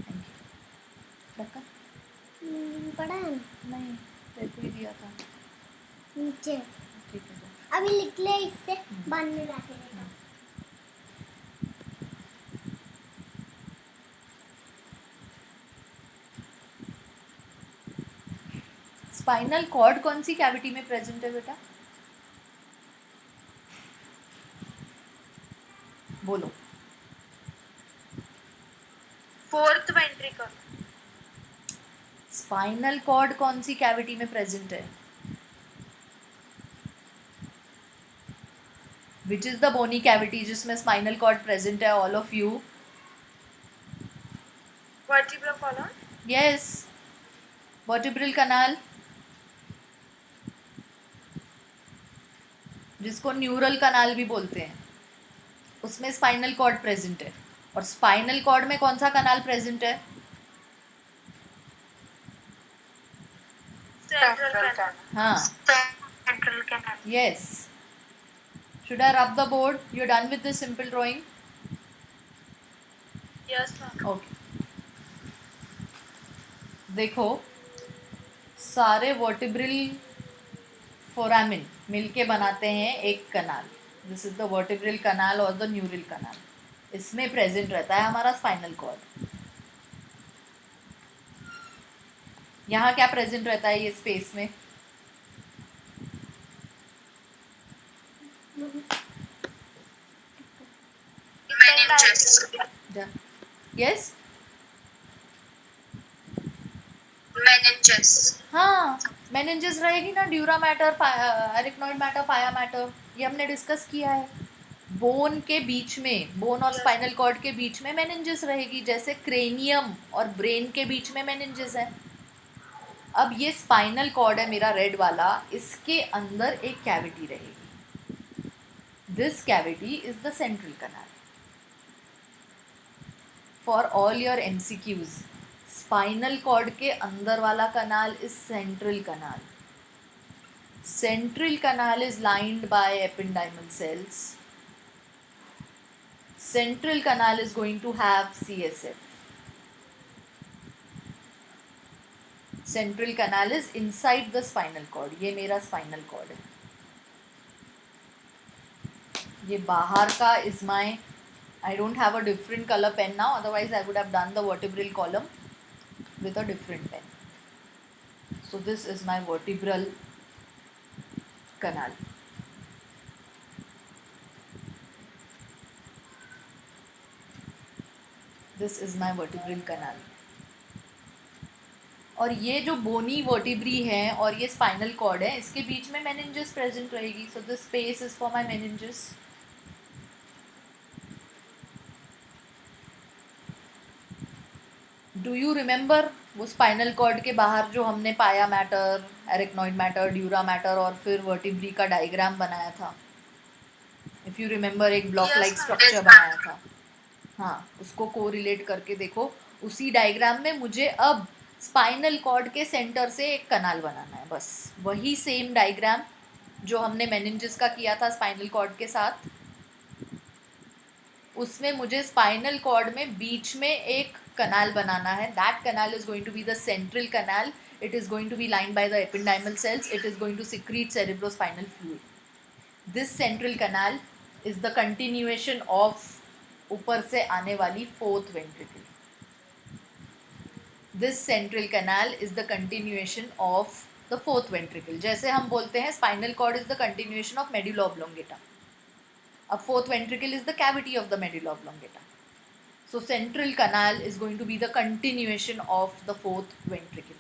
Thank you. लगा? पढ़ा है ना? नहीं, तेरे को ही दिया था. नीचे. ठीक है. अभी लिख ले, इससे बाद में लाके देना. स्पाइनल कॉर्ड कौन सी कैविटी में प्रेजेंट है बेटा? बोलो. Fourth ventricle. स्पाइनल कॉर्ड कौन सी कैविटी में प्रेजेंट है? Which is the bony cavity जिसमें स्पाइनल कॉर्ड प्रेजेंट है? All of you. Vertebral column. Yes. Vertebral canal, जिसको न्यूरल कनाल भी बोलते हैं, उसमें स्पाइनल कॉर्ड प्रेजेंट है. और स्पाइनल कॉर्ड में कौन सा कनाल प्रेजेंट है? Central canal. हाँ. Central canal. Yes. Should I rub the board? You're done with this simple drawing? Yes ma'am. Okay. देखो, सारे वर्टिब्रल फोरामिन मिलके बनाते हैं एक कनाल. दिस इज द वर्टिब्रल कनाल और द न्यूरल कनाल. इसमें प्रेजेंट रहता है हमारा स्पाइनल कॉर्ड. यहाँ क्या प्रेजेंट रहता है ये स्पेस में? meninges, yes. meninges, हाँ, मेनिंजेस रहेगी ना. ड्यूरा मैटर, एरिकनॉइड मैटर, पाया मैटर, ये हमने डिस्कस किया है. बोन के बीच में, बोन और स्पाइनल कॉर्ड के बीच में मेनिंजेस रहेगी, जैसे क्रेनियम और ब्रेन के बीच में मेनिंजेस है. अब ये स्पाइनल कॉर्ड है मेरा रेड वाला, इसके अंदर एक कैविटी रहेगी. This cavity is the central canal. For all your MCQs, spinal cord के अंदर वाला canal is central canal. Central canal is lined by ependymal cells. Central canal is going to have CSF. Central canal is inside the spinal cord. ये मेरा spinal cord है. ये बाहर का is my, I don't have a different color pen now, otherwise I would have done the vertebral column with a different pen. So this is my vertebral canal. This is my vertebral canal. और ये जो बोनी vertebrae है और ये spinal cord है, इसके बीच में meninges present रहेगी. So this space is for my meninges. Do you remember वो स्पाइनल कॉर्ड के बाहर जो हमने पाया मैटर, एरिकनॉइड मैटर, ड्यूरा मैटर और फिर वर्टिब्री का डायग्राम बनाया था? इफ यू रिमेंबर, एक ब्लॉक लाइक स्ट्रक्चर बनाया था. हाँ, उसको कोरिलेट करके देखो. उसी डायग्राम में मुझे अब स्पाइनल कॉर्ड के सेंटर से एक कनाल बनाना है. बस वही सेम डायग्राम जो हमने मेनिंजेस का किया था स्पाइनल कॉर्ड के साथ, उसमें मुझे स्पाइनल कॉर्ड में बीच में एक कनाल बनाना है. That canal is going to be the central canal. It is going to be lined by the ependymal cells. It is going to secrete cerebrospinal fluid. This central canal is the continuation of ऊपर से आने वाली fourth ventricle. This central canal is the continuation of the fourth ventricle. जैसे हम बोलते हैं spinal cord is the continuation of medulla oblongata. अब fourth ventricle is the cavity of the medulla oblongata. So central canal is going to be the continuation of the fourth ventricle.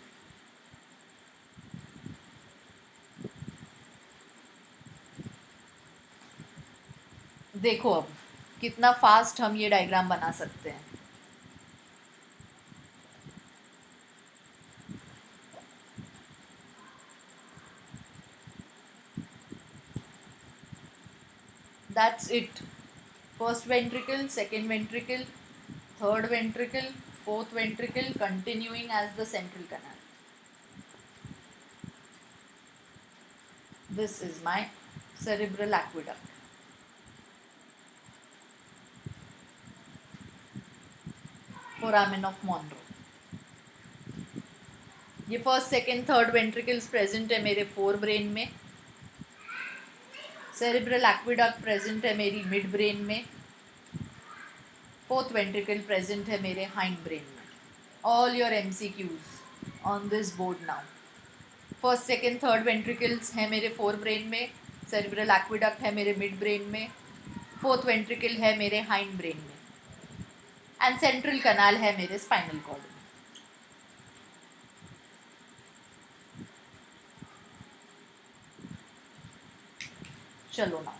देखो अब कितना fast हम ये diagram बना सकते हैं. That's it. First ventricle, second ventricle, third ventricle, fourth ventricle, continuing as the central canal. This is my cerebral aqueduct. Foramen of Monro. ये first second third ventricles present है मेरे फोर ब्रेन में. Cerebral aqueduct present है मेरी mid brain में. Fourth ventricle present है मेरे hind brain में. All your MCQs on this board now. First second third ventricles हैं मेरे फोर ब्रेन में. सेरेब्रल एक्विडक्ट है मेरे मिड ब्रेन में. फोर्थ वेंट्रिकल है मेरे हाइंड ब्रेन में. एंड सेंट्रल कनाल है मेरे स्पाइनल कॉर्ड में. चलो ना,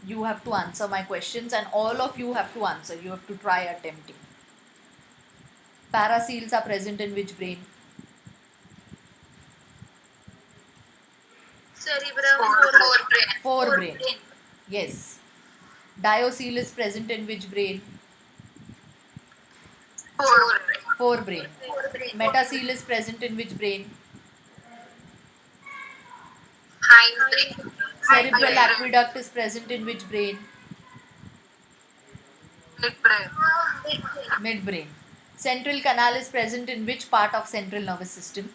you have to answer my questions and all of you have to answer. You have to try attempting. Paraseals are present in which brain? cerebrum, Forebrain. Yes. Diocele is present in which brain? Forebrain. Metacele is present in which brain? hind Cerebral aqueduct is present in which brain? midbrain, Midbrain. Central canal is present in which part of central nervous system?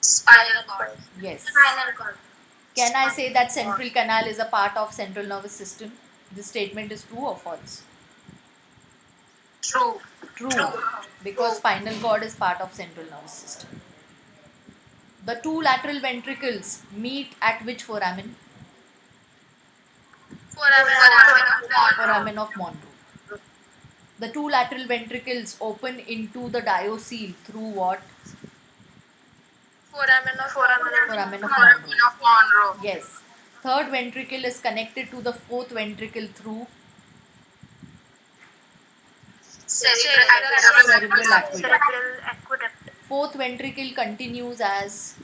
Spinal cord. Yes. Spinal cord. Can I say that central canal is a part of central nervous system? This statement is true or false? True. True. Because spinal cord is part of central nervous system. The two lateral ventricles meet at which foramen? Foramen of Monro. The two lateral ventricles open into the diocele through what? Foramen Foramen of Monro. Yes. Third ventricle is connected to the fourth ventricle through cerebral aqueduct. Fourth ventricle continues as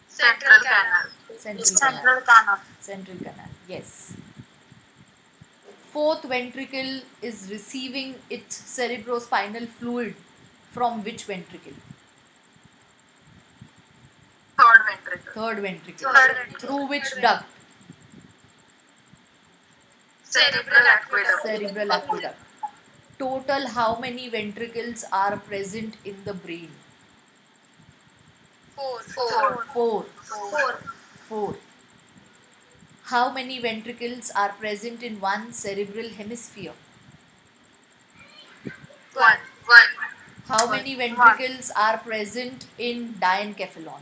Central canal. Central canal. Yes. Fourth ventricle is receiving its cerebrospinal fluid from which ventricle? Third ventricle. Through which duct? Cerebral aqueduct. Total how many ventricles are present in the brain? Four. How many ventricles are present in one cerebral hemisphere? One. How many ventricles are present in diencephalon?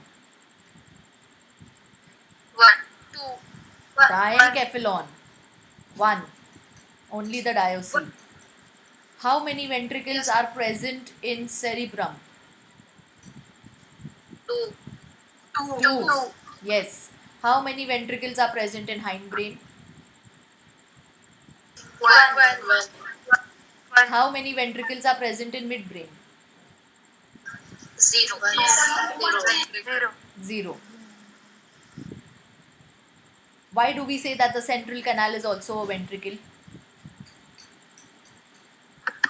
Two. Diencephalon. One. Only the diocele. How many ventricles are present in cerebrum? Two. Yes. How many ventricles are present in hindbrain? One. How many ventricles are present in midbrain? Zero. Zero. Why do we say that the central canal is also a ventricle?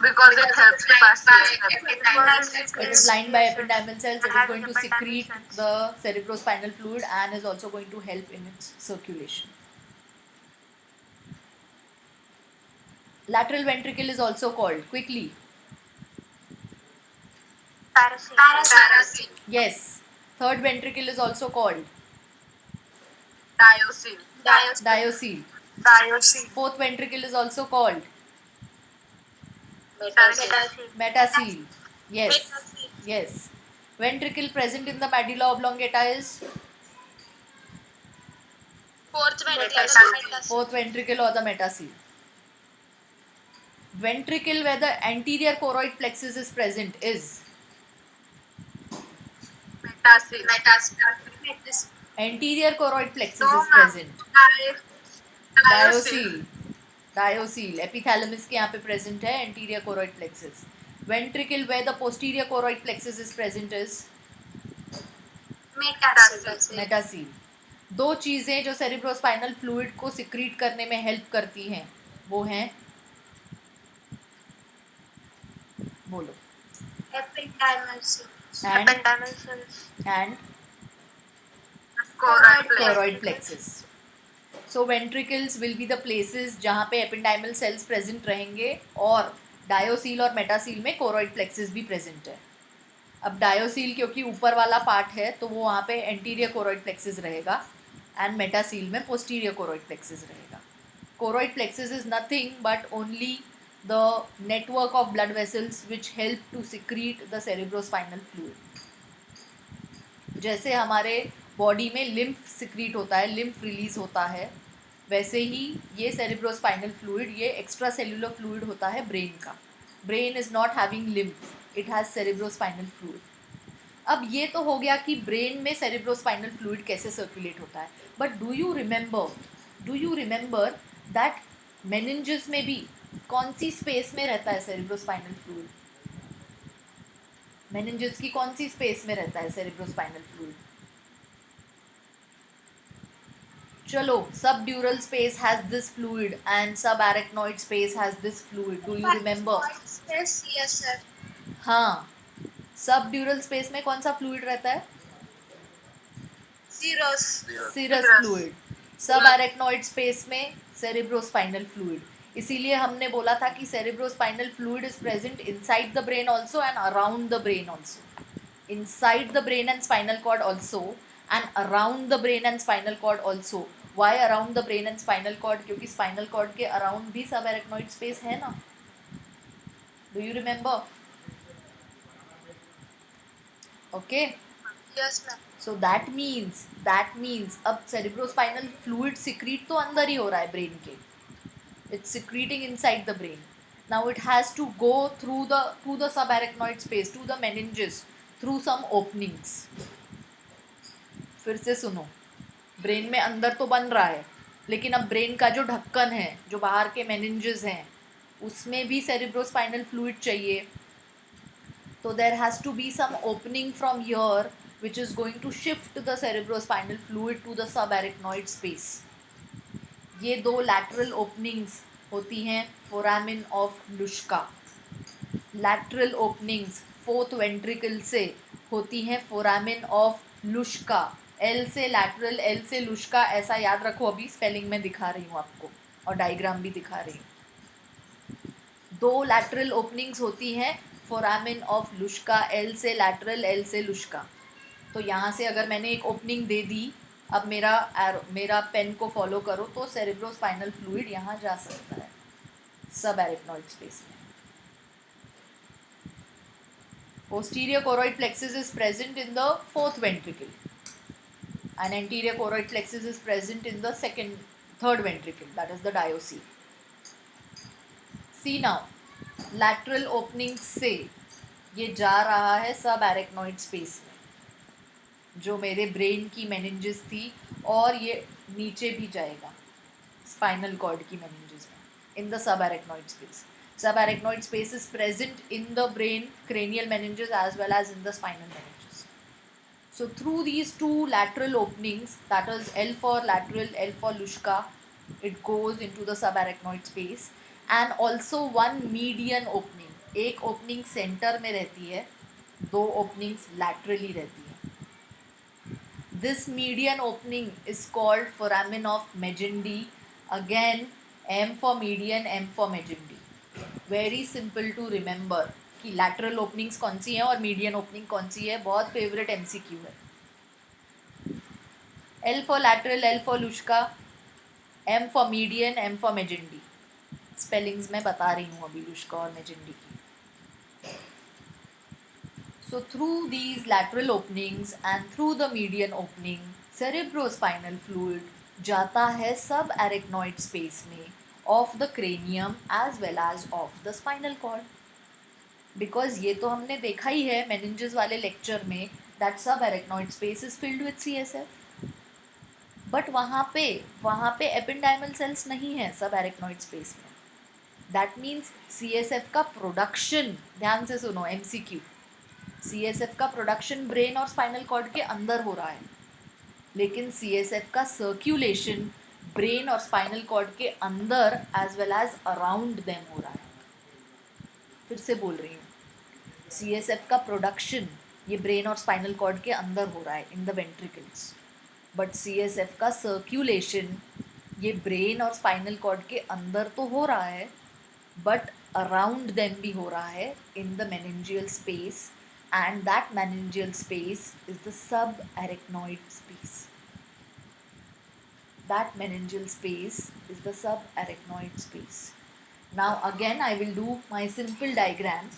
Because it helps to pass It is lined by ependymal cells. It is going to secrete the cerebrospinal fluid and is also going to help in its circulation. Lateral ventricle is also called, quickly. Paracele. Yes. Third ventricle is also called Diocele. diocele. Fourth ventricle is also called metacele. Yes. Ventricle present in the medulla oblongata is fourth ventricle or the metacele. Ventricle where the anterior choroid plexus is present is anterior choroid plexus is present. Diocele. Epithalamus के यहाँ पे present है anterior choroid plexus. Ventricle where the posterior choroid plexus is present is metacele. दो चीजें जो cerebrospinal fluid को secrete करने में help करती हैं वो हैं, बोलो, and choroid plexus. So ventricles will be the places जहाँ पे ependymal cells present रहेंगे और diocele और metacele में choroid plexus भी present है. अब diocele क्योंकि ऊपर वाला पार्ट है तो वो वहाँ पे anterior choroid plexus रहेगा and metacele में posterior choroid plexus रहेगा. Choroid plexus is nothing but only the network of blood vessels which help to secrete the cerebrospinal fluid. जैसे हमारे बॉडी में लिम्फ सिक्रीट होता है, लिम्फ रिलीज होता है, वैसे ही ये सेरेब्रोस्पाइनल फ्लूइड, ये एक्स्ट्रा सेल्यूलर फ्लूइड होता है ब्रेन का. Brain is not having lymph, it has cerebrospinal fluid. अब ये तो हो गया कि ब्रेन में सेरेब्रोस्पाइनल फ्लूइड कैसे सर्कुलेट होता है. But do you remember that meninges में भी कौन सी स्पेस में रहता है सेरेब्रोस्पाइनल फ्लूइड? मेनिंजस की कौन सी स्पेस में रहता है सेरेब्रोस्पाइनल फ्लूइड? चलो, subdural space has this fluid and subarachnoid space has this fluid. Do you remember? Yes, sir. हाँ, subdural space में कौन सा fluid रहता है? Serous fluid. Subarachnoid space में cerebrospinal fluid. इसीलिए हमने बोला था कि cerebrospinal fluid is present inside the brain also and around the brain also. Inside the brain and spinal cord also and around the brain and spinal cord also. Why around the brain and spinal cord? क्योंकि spinal cord के around भी subarachnoid space है ना. Do you remember? Okay. Yes, ma'am. So that means अब cerebrospinal fluid secrete तो अंदर ही हो रहा है brain के. It's secreting inside the brain. Now it has to go through the subarachnoid space, to the meninges, through some openings. फिर से सुनो, ब्रेन में अंदर तो बन रहा है, लेकिन अब ब्रेन का जो ढक्कन है, जो बाहर के meninges हैं, उसमें भी cerebrospinal fluid चाहिए. तो there has to be some opening from here which is going to shift the cerebrospinal fluid to the subarachnoid space. ये दो lateral openings होती हैं foramen of Luschka. Lateral openings fourth ventricle से होती हैं foramen of Luschka. L से lateral, L से Luschka, ऐसा याद रखो. अभी स्पेलिंग में दिखा रही हूँ आपको और डायग्राम भी दिखा रही हूँ. दो lateral openings होती हैं foramen of Luschka. L से lateral, L से Luschka. तो यहाँ से अगर मैंने एक ओपनिंग दे दी, अब मेरा पेन को फॉलो करो तो सेरेब्रोस्पाइनल फ्लूइड यहाँ जा सकता है सब एरिथनॉइड स्पेस में. Posterior choroid plexus is present in the fourth ventricle and anterior choroid plexus is present in the third ventricle, that is the diocele. See now, lateral opening से ये जा रहा है सब एरिथनॉइड स्पेस में, जो मेरे ब्रेन की मेनिंजेस थी, और ये नीचे भी जाएगा स्पाइनल कॉर्ड की मेनिंजेस में in the subarachnoid space. Subarachnoid space is present in the brain cranial meninges as well as in the spinal meninges. So through these two lateral openings, that is L for lateral, L for Luschka, it goes into the subarachnoid space, and also one median opening. एक opening center में रहती है, दो openings laterally रहती है. This median opening is called foramen of Magendie. Again, M for median, M for Magendie. Very simple to remember कि lateral openings कौन सी है और median opening कौन सी है. बहुत favorite MCQ है. L for lateral, L for Luschka, M for median, M for Magendie. Spellings मैं बता रही हूँ अभी Luschka और Magendie की. So through these lateral openings and through the median opening, cerebrospinal fluid जाता है subarachnoid space में of the cranium as well as of the spinal cord. Because ये तो हमने देखा ही है meninges वाले lecture में that subarachnoid space is filled with CSF. But वहाँ पे ependymal cells नहीं है subarachnoid space में. That means CSF का production, ध्यान से सुनो MCQ, CSF का प्रोडक्शन ब्रेन और स्पाइनल कॉर्ड के अंदर हो रहा है, लेकिन CSF का सर्क्यूलेशन ब्रेन और स्पाइनल कॉर्ड के अंदर as well as around them हो रहा है. फिर से बोल रही हूँ, CSF का प्रोडक्शन ये ब्रेन और स्पाइनल कॉर्ड के अंदर हो रहा है in the ventricles, but CSF का सर्क्यूलेशन ये ब्रेन और स्पाइनल कॉर्ड के अंदर तो हो रहा है, बट अराउंड देम भी हो रहा है in the meningeal space. And that meningeal space is the subarachnoid space. That meningeal space is the subarachnoid space. Now again I will do my simple diagram,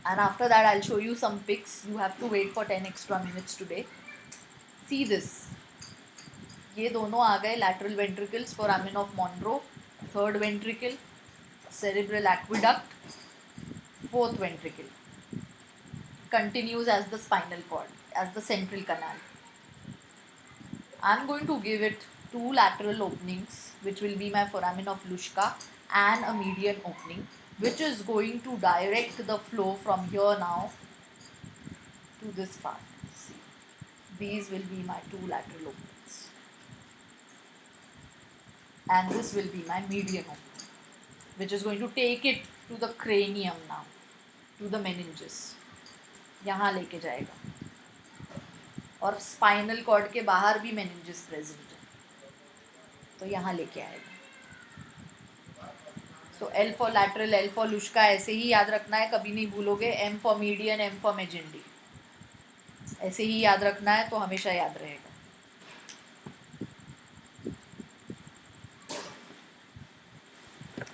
and after that I'll show you some pics. You have to wait for 10 extra minutes today. See this. ये दोनों आ गए lateral ventricles, foramen of Monro, third ventricle, cerebral aqueduct, fourth ventricle. Continues as the spinal cord, as the central canal. I'm going to give it two lateral openings, which will be my foramen of Luschka, and a median opening, which is going to direct the flow from here now to this part. See, these will be my two lateral openings, and this will be my median opening, which is going to take it to the cranium now, to the meninges. यहाँ लेके जाएगा, और spinal cord के बाहर भी meninges present है, तो यहाँ लेके आएगा. So L for lateral, L for Luschka ऐसे ही याद रखना है, कभी नहीं भूलोगे. M for median, M for Magendie, ऐसे ही याद रखना है तो हमेशा याद रहेगा.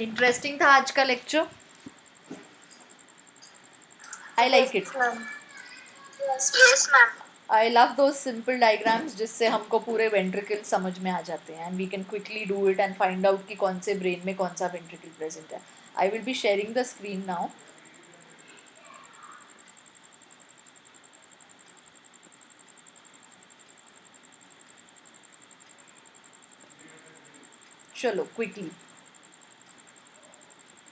इंटरेस्टिंग था आज का lecture. I like it. Yes, ma'am. I love those simple diagrams जिससे हमको पूरे वेंट्रिकल समझ में आ जाते हैं, and we can quickly do it and find out कि कौन से ब्रेन में कौन सा वेंट्रिकल प्रेजेंट है. I will be sharing the screen now. चलो क्विकली.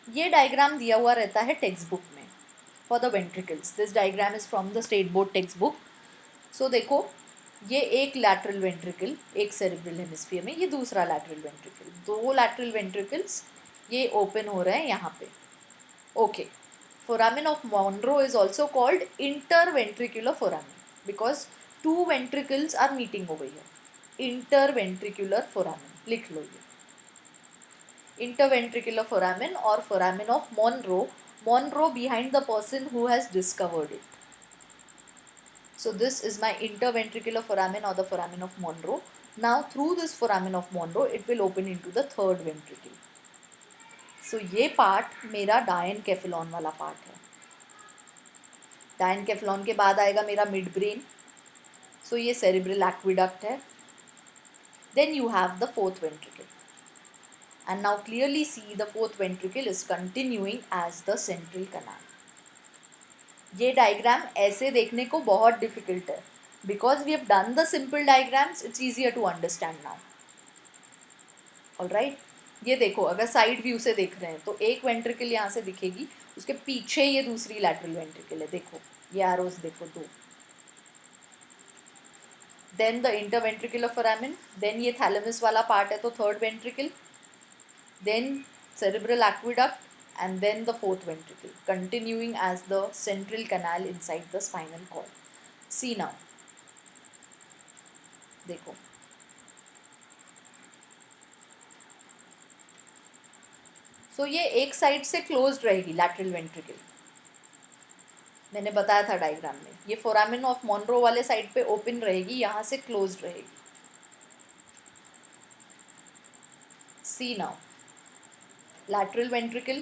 ये डायग्राम दिया हुआ रहता है टेक्स्ट बुक में for the ventricles. This diagram is from the state board textbook. So देखो, ये एक लैटरल वेंट्रिकल, एक सेरेब्रल हेमिस्फीयर में, ये दूसरा लैटरल वेंट्रिकल, दो लैटरल वेंट्रिकल्स ये ओपन हो रहे हैं यहाँ पे. Okay. Foramen of Monro is also called interventricular foramen because two ventricles are meeting over here. Interventricular foramen लिख लो ये. Interventricular foramen or foramen of Monro. Monro behind the person who has discovered it. So this is my interventricular foramen or the foramen of Monro. Now through this foramen of Monro, it will open into the third ventricle. So ये part मेरा diencephalon वाला part है. Diencephalon के बाद आएगा मेरा mid brain. So ये cerebral aqueduct है. Then you have the fourth ventricle. And now clearly see the fourth ventricle is continuing as the central canal. ये डायग्राम ऐसे देखने को बहुत डिफिकल्ट है because we have done the simple diagrams. It's easier to understand now. Alright. ये देखो, अगर side view से देख रहे हैं तो एक वेंट्रिकल यहाँ से दिखेगी, उसके पीछे ये दूसरी लैटरल वेंट्रिकल है. देखो ये एरोस देखो, दो. Then the interventricular foramen, then ये थैलेमस वाला पार्ट है तो third ventricle, then cerebral aqueduct, and then the fourth ventricle continuing as the central canal inside the spinal cord. See now, देखो so ये एक साइड से क्लोज्ड रहेगी lateral ventricle. मैंने बताया था डायग्राम में, ये फोरामेन ऑफ मॉनरो वाले साइड पे ओपन रहेगी, यहाँ से क्लोज्ड रहेगी. See now, lateral ventricle,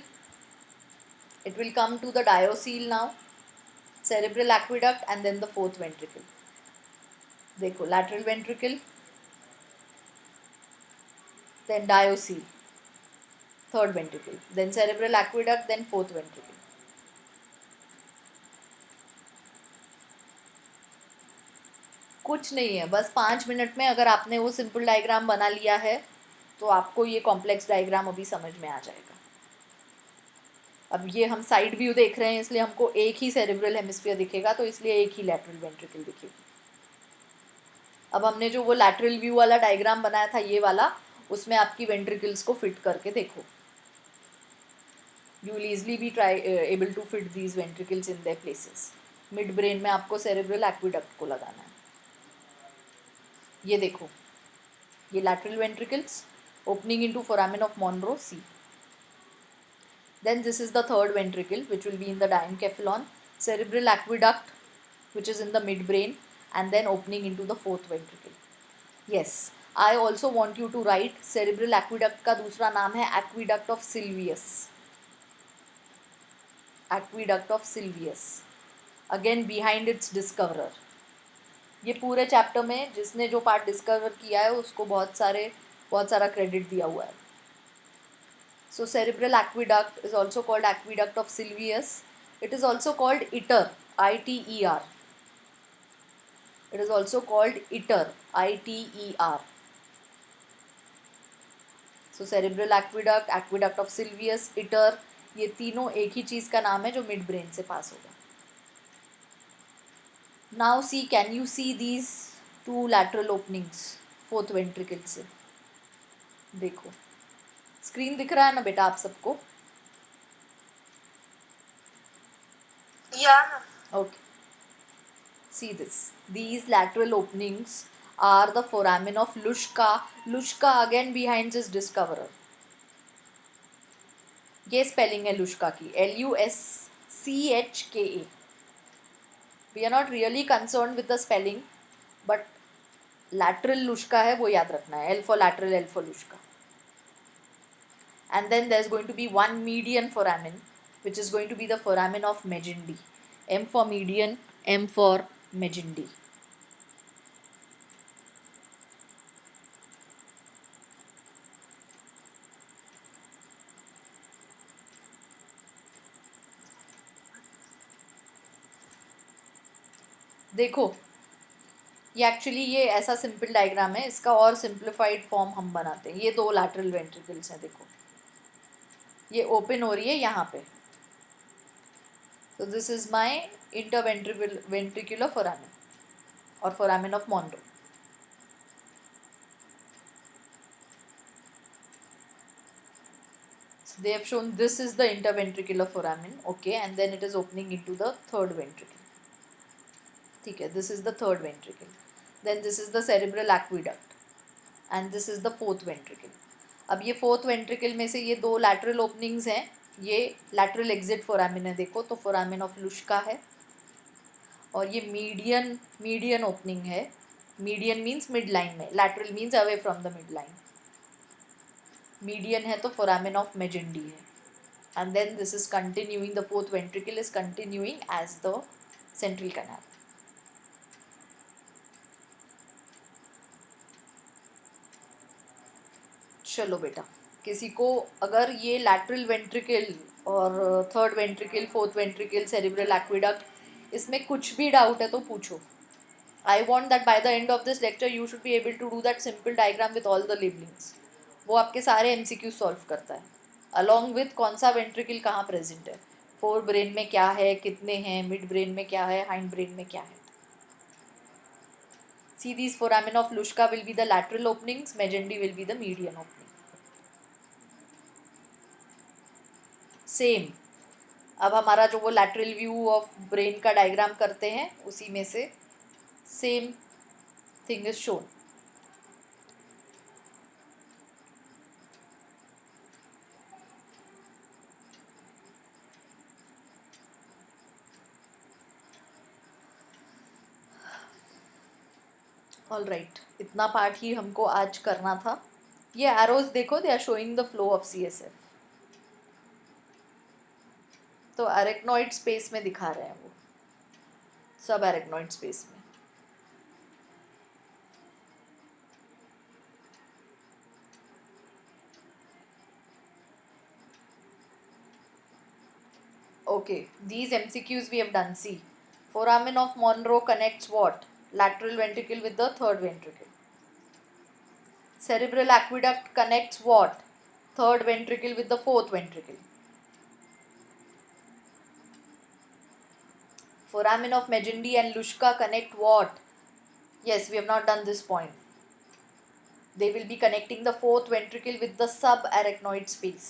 it will come to the diocele now, cerebral aqueduct, and then the fourth ventricle. देखो lateral ventricle, then diocele, third ventricle, then cerebral aqueduct, then fourth ventricle. कुछ नहीं है, बस 5 minute में अगर आपने वो simple diagram बना लिया है तो आपको ये कॉम्प्लेक्स डायग्राम अभी समझ में आ जाएगा. अब ये हम साइड व्यू देख रहे हैं इसलिए हमको एक ही सेरेब्रल हेमिस्फीयर दिखेगा, तो इसलिए एक ही लैटरल वेंट्रिकल दिखेगी. अब हमने जो वो लैटरल व्यू वाला डायग्राम बनाया था ये वाला, उसमें आपकी वेंट्रिकल्स को फिट करके देखो. You will easily be able to fit these ventricles in their places. Mid brain में आपको सेरेब्रल एक्विडक्ट को लगाना है. ये देखो, ये lateral ventricles opening into foramen of Monro, C. Then this is the third ventricle which will be in the diencephalon, cerebral aqueduct which is in the midbrain, and then opening into the fourth ventricle. Yes, I also want you to write cerebral aqueduct का दूसरा नाम है aqueduct of Sylvius. Aqueduct of Sylvius. Again behind its discoverer. ये पूरे chapter में जिसने जो part discover किया है उसको बहुत सारा क्रेडिट दिया हुआ है. So cerebral aqueduct is also called aqueduct of Sylvius. It is also called iter, ITER. It is also called iter, ITER. So cerebral aqueduct, aqueduct of Sylvius, iter, ये तीनों एक ही चीज़ का नाम है जो मिड ब्रेन से पास होगा. Now see, can you see these two lateral openings fourth ventricle से? देखो स्क्रीन दिख रहा है ना बेटा आप सबको? Yeah. Okay. See this. These lateral openings are the foramen of Luschka. Luschka again behind his discoverer. ये स्पेलिंग है लुश्का की, LUSCHKA. We are not really concern with the spelling, but lateral Luschka है वो याद रखना है, L for lateral, L for Luschka. And then there's going to be one median foramen, which is going to be the foramen of Magendie. M for median, M for Magendie. देखो ये actually ये ऐसा simple diagram है, इसका और simplified form हम बनाते हैं. ये दो लैटरल वेंट्रिकल्स हैं, देखो ये ओपन हो रही है यहाँ पे. तो this is my interventricular foramen और foramen of Monro. They have shown this is the interventricular foramen, okay, and then it is opening into the third ventricle. ठीक है, this is the third ventricle. Then this is the cerebral aqueduct, and this is the fourth ventricle. अब ये fourth ventricle में से ये दो lateral openings हैं, ये lateral exit foramen है, देखो तो foramen of लुश्का है, और ये median opening है. Median means midline में, lateral means away from the midline. Median है तो foramen of Magendie है. And then this is continuing, the fourth ventricle is continuing as the central canal. चलो बेटा, किसी को अगर ये lateral ventricle और third ventricle, fourth ventricle, cerebral aqueduct, इसमें कुछ भी डाउट है तो पूछो. I want that by the end of this lecture you should be able to do that simple diagram with all the labelings. वो आपके सारे MCQ सॉल्व करता है, अलॉन्ग विथ कौन सा वेंट्रिकल कहाँ प्रेजेंट है, फोर ब्रेन में क्या है, कितने हैं, मिड ब्रेन में क्या है, हाइंड ब्रेन में क्या है. See, these foramen of Luschka will be the lateral openings, Magendie will be the median opening. Same. अब हमारा जो वो lateral view of brain का डायग्राम करते हैं उसी में से same thing is shown. All right, इतना पार्ट ही हमको आज करना था. ये एरोज देखो, they are showing the flow of CSF. तो अरेक्नॉइड स्पेस में दिखा रहे हैं वो, सब अरेक्नॉइड स्पेस में. Okay, these MCQs we have done. See, foramen of Monro connects what? Lateral ventricle with the third ventricle. Cerebral aqueduct connects what? Third ventricle with the fourth ventricle. Foramen of Magendie and Luschka connect what? Yes, we have not done this point. They will be connecting the fourth ventricle with the subarachnoid space.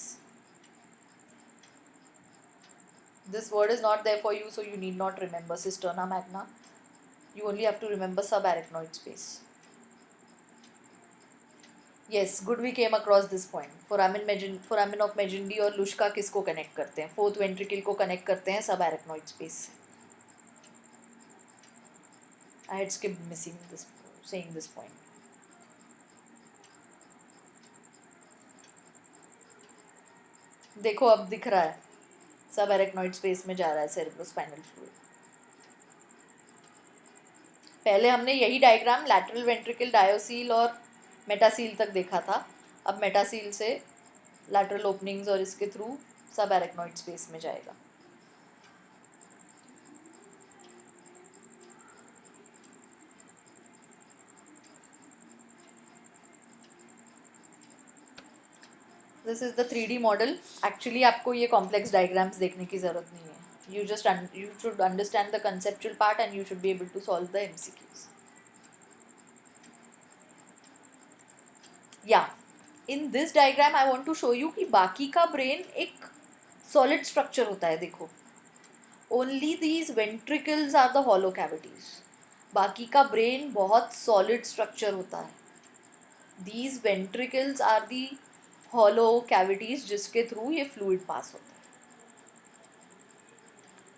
This word is not there for you, so you need not remember cisterna magna. You only have to remember subarachnoid space. Yes, good, we came across this point. Foramen of Magendie और Luschka किसको connect करते हैं? Fourth ventricle को connect करते हैं subarachnoid space. I had skipped saying this point. देखो अब दिख रहा है, सब एरेक्नॉइड स्पेस में जा रहा है सेरेब्रोस्पाइनल फ्लूइड. पहले हमने यही डायग्राम लैटरल वेंट्रिकल, डायोसील और मेटासील तक देखा था. अब मेटासील से लैटरल ओपनिंग्स और इसके थ्रू सब एरेक्नॉइड स्पेस में जाएगा. This is the 3D model. Actually आपको ये कॉम्प्लेक्स डायग्राम्स देखने की ज़रूरत नहीं है. You should understand the conceptual part and you should be able to solve the MCQs. Yeah, in this diagram I want to show you कि बाकी का brain एक solid structure होता है. देखो, only these ventricles are the hollow cavities. बाकी का brain बहुत solid structure होता है. These ventricles are the hollow cavities जिसके थ्रू ये फ्लूइड पास होता है.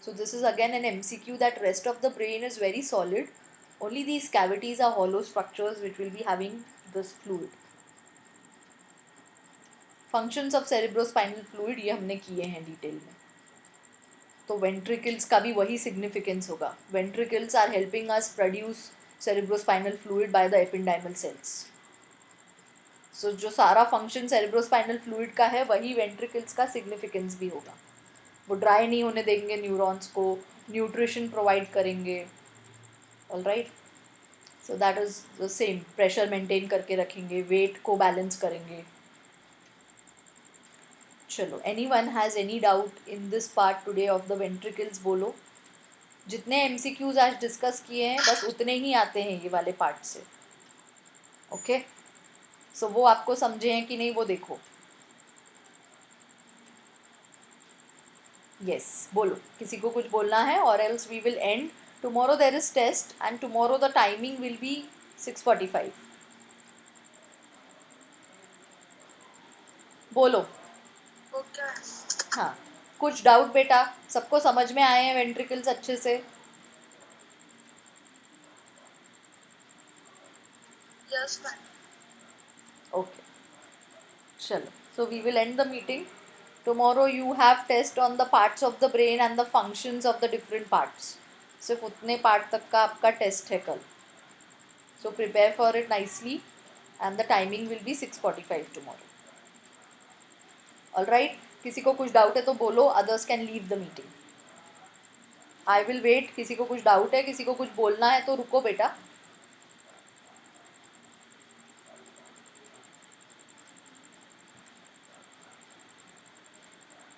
So this is again an MCQ that rest of the brain is very solid. Only these cavities are hollow structures which will be having this fluid. Functions of cerebrospinal fluid ये हमने किए हैं detail में. तो ventricles का भी वही significance होगा. Ventricles are helping us produce cerebrospinal fluid by the ependymal cells. So जो सारा function cerebrospinal fluid का है वही ventricles का significance भी होगा. वो ड्राई नहीं होने देंगे न्यूरॉन्स को, न्यूट्रिशन प्रोवाइड करेंगे. All right, so that is the same. Pressure maintain करके रखेंगे, वेट को बैलेंस करेंगे. चलो, anyone has any doubt in this part today of the ventricles? बोलो. जितने MCQs आज डिस्कस किए हैं बस उतने ही आते हैं ये वाले पार्ट से. ओके, सो वो आपको समझे हैं कि नहीं वो देखो. Yes, बोलो. किसी को कुछ बोलना है और else we will end. Tomorrow there is test and tomorrow the timing will be 6:45. बोलो. ओके. हाँ, कुछ डाउट बेटा? सबको समझ में आए हैं वेंट्रिकल्स अच्छे से? Yes ma'am. Okay, चलो. So we will end the meeting. Tomorrow you have test on the parts of the brain and the functions of the different parts. सिर्फ उतने पार्ट तक का आपका टेस्ट है कल. So prepare for it nicely and the timing will be 6:45 tomorrow. All right, किसी को कुछ डाउट है तो बोलो, others can leave the meeting. I will wait. किसी को कुछ डाउट है, किसी को कुछ बोलना है तो रुको बेटा.